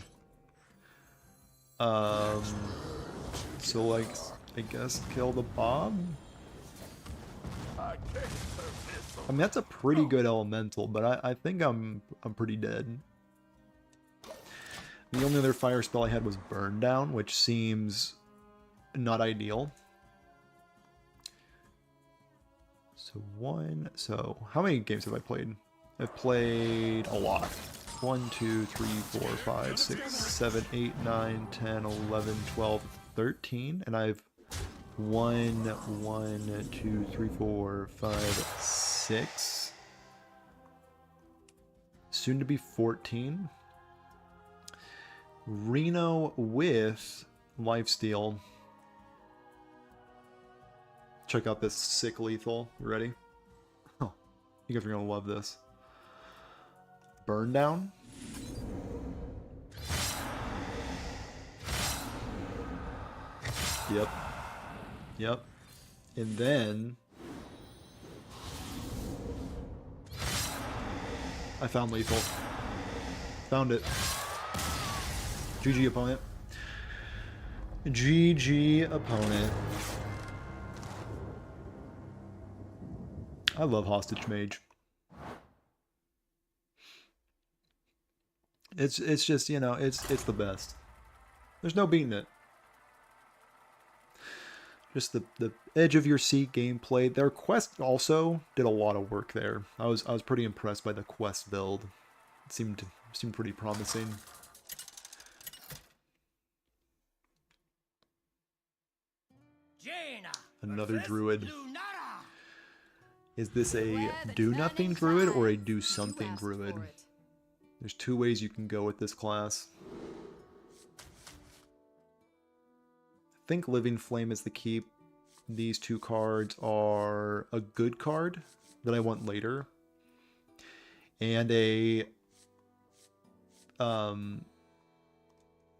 So like, I guess kill the Bob? I mean, that's a pretty good elemental, but I think I'm pretty dead. The only other fire spell I had was Burn Down, which seems not ideal. So how many games have I played? I've played a lot. 1, 2, 3, 4, 5, 6, 7, 8, 9, 10, 11, 12, 13. And I've won 1, 2, 3, 4, 5, 6. Soon to be 14. Reno with Lifesteal. Check out this sick lethal. You ready? Oh, you guys are gonna love this. Burn Down. Yep. Yep. And then I found lethal. Found it. GG opponent. GG opponent. I love Hostage Mage. It's just, you know, it's the best. There's no beating it. Just the edge of your seat gameplay. Their quest also did a lot of work there. I was pretty impressed by the quest build. It seemed pretty promising. Another druid. Is this a do-nothing druid or a do-something druid? There's 2 ways you can go with this class. I think Living Flame is the keep. These 2 cards are a good card that I want later. And a...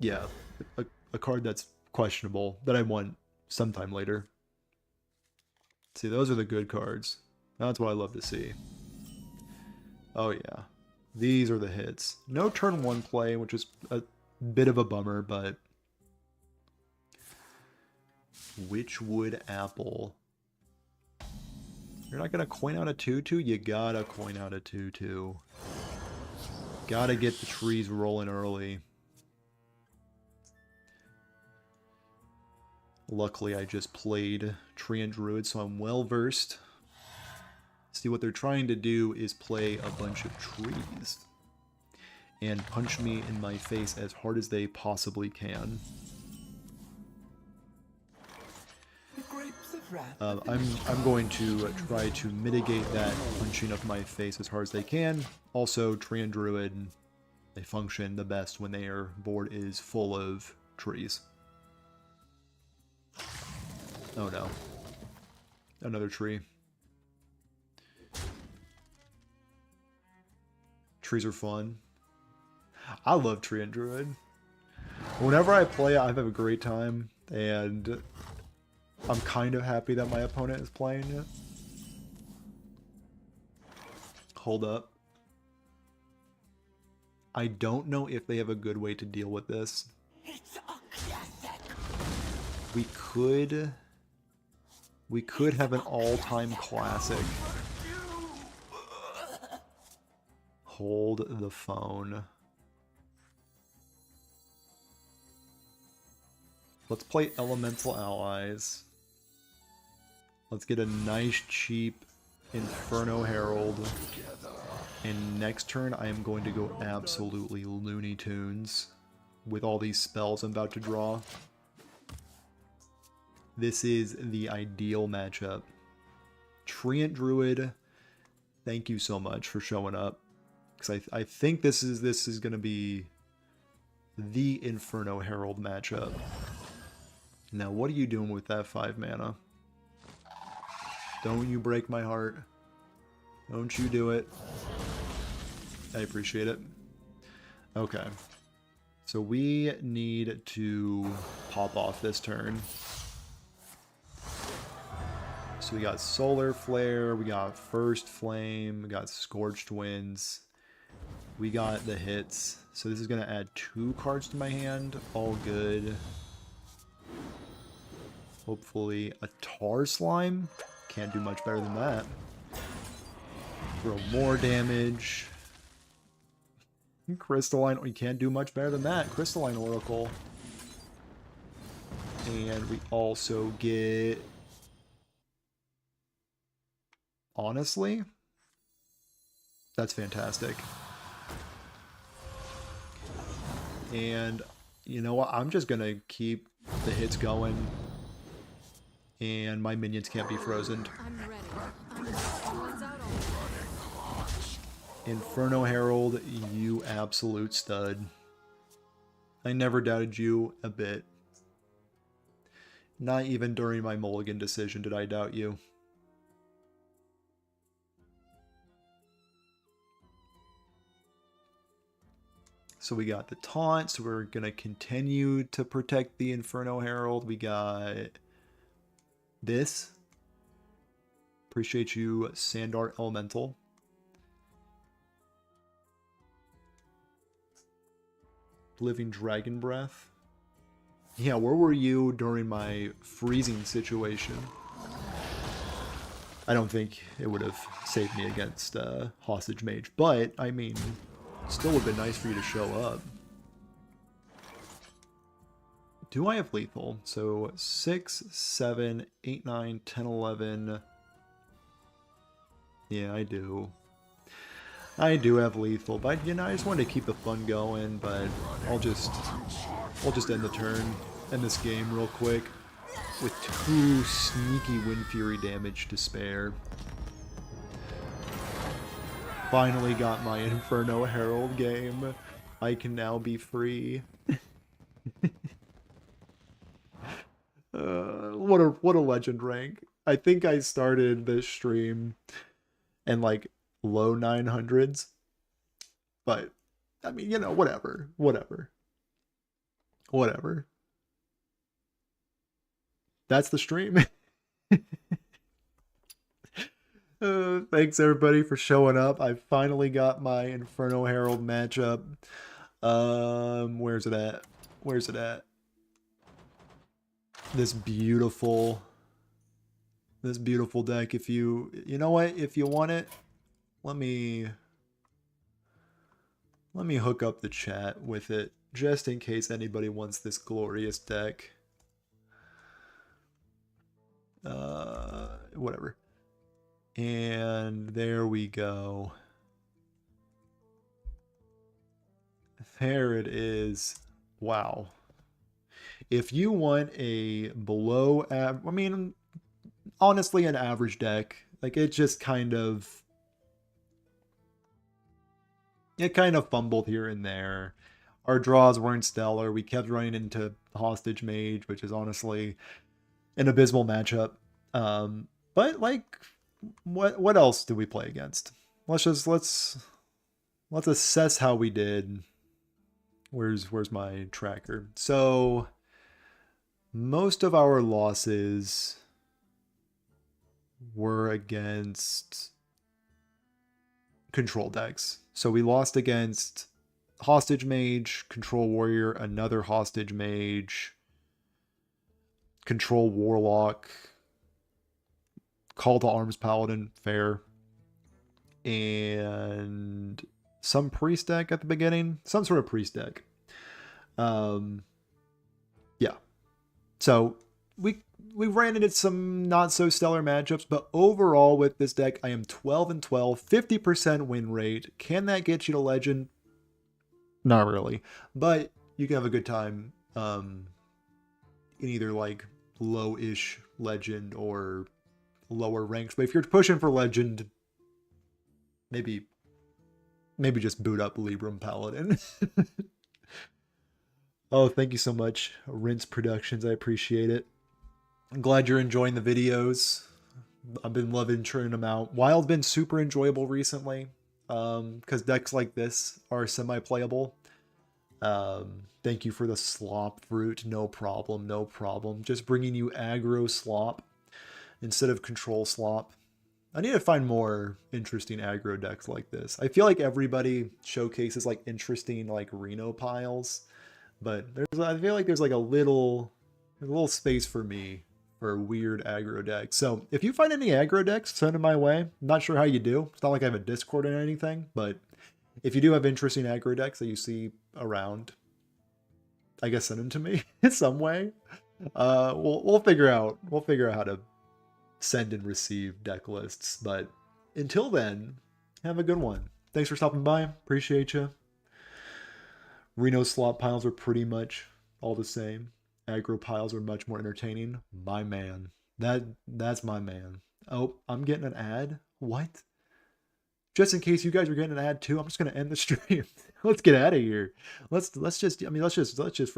yeah, a card that's questionable that I want sometime later. See, those are the good cards. That's what I love to see. Oh yeah. These are the hits. No turn 1 play, which is a bit of a bummer, but... Witchwood Apple. You're not gonna coin out a 2/2? You gotta coin out a 2/2. Gotta get the trees rolling early. Luckily, I just played Treant Druid, so I'm well versed. See, what they're trying to do is play a bunch of trees and punch me in my face as hard as they possibly can. I'm going to try to mitigate that punching of my face as hard as they can. Also, Treant Druid, they function the best when their board is full of trees. Oh no. Another tree. Trees are fun. I love Treant Druid. Whenever I play it, I have a great time, and I'm kind of happy that my opponent is playing it. Hold up. I don't know if they have a good way to deal with this. We could have an all-time classic. Hold the phone. Let's play Elemental Allies. Let's get a nice cheap Inferno Herald. And next turn, I am going to go absolutely Looney Tunes with all these spells I'm about to draw. This is the ideal matchup. Treant Druid, thank you so much for showing up. Because I think this is going to be the Inferno Herald matchup. Now, what are you doing with that 5 mana? Don't you break my heart. Don't you do it. I appreciate it. Okay. So we need to pop off this turn. So we got Solar Flare, we got First Flame, we got Scorched Winds. We got the hits. So this is going to add 2 cards to my hand. All good. Hopefully a Tar Slime. Can't do much better than that. Throw more damage. Crystalline. You can't do much better than that. Crystalline Oracle. And we also get... Honestly, that's fantastic. And you know what? I'm just going to keep the hits going. And my minions can't be frozen.
I'm ready. I'm ready. Lights out already.
Inferno Herald, you absolute stud. I never doubted you a bit. Not even during my mulligan decision did I doubt you. So we got the taunt, so we're going to continue to protect the Inferno Herald. We got this. Appreciate you, Sandart Elemental. Living Dragon Breath. Yeah, where were you during my freezing situation? I don't think it would have saved me against Hostage Mage, but, I mean... Still would have been nice for you to show up. Do I have lethal? So 6, 7, 8, 9, 10, 11. Yeah, I do. I do have lethal, but you know, I just wanted to keep the fun going, but I'll just end the turn, end this game real quick with 2 sneaky Wind Fury damage to spare. Finally got my Inferno Herald game. I can now be free. What a legend rank. I think I started this stream in like low 900s. But I mean, you know, whatever. That's the stream. Thanks everybody for showing up. I finally got my Inferno Herald matchup. Where's it at? This beautiful deck. If you know what, if you want it, let me hook up the chat with it just in case anybody wants this glorious deck. Whatever. And there we go. There it is. Wow. If you want a below I mean, honestly, an average deck, like it just kind of fumbled here and there. Our draws weren't stellar. We kept running into Hostage Mage, which is honestly an abysmal matchup. But like, what else do we play against? Let's assess how we did. Where's my tracker? So most of our losses were against control decks. So we lost against Hostage Mage, Control Warrior, another Hostage Mage, Control Warlock, Call to Arms Paladin, fair, and some priest deck at the beginning, some sort of priest deck. Yeah. So we we ran into some not so stellar matchups, but overall with this deck, I am 12-12, 50% win rate. Can that get you to Legend? Not really, but you can have a good time in either like low-ish Legend or lower ranks. But if you're pushing for Legend, maybe just boot up Libram Paladin. Oh, thank you so much, Rinse Productions. I appreciate it. I'm glad you're enjoying the videos. I've been loving churning them out. Wild's been super enjoyable recently, because decks like this are semi-playable. Thank you for the slop fruit. No problem, no problem. Just bringing you aggro slop instead of control slop. I need to find more interesting aggro decks like this. I feel like everybody showcases like interesting like Reno piles, but I feel like there's like a little space for me for weird aggro decks. So if you find any aggro decks, send them my way. I'm not sure how you do. It's not like I have a Discord or anything, but if you do have interesting aggro decks that you see around, I guess send them to me in some way. We'll figure out how to send and receive deck lists. But until then, have a good one. Thanks for stopping by. Appreciate you. Reno slot piles are pretty much all the same. Aggro piles are much more entertaining. My man. That's my man. Oh, I'm getting an ad? What? Just in case you guys are getting an ad too, I'm just gonna end the stream. Let's get out of here. Let's just freaking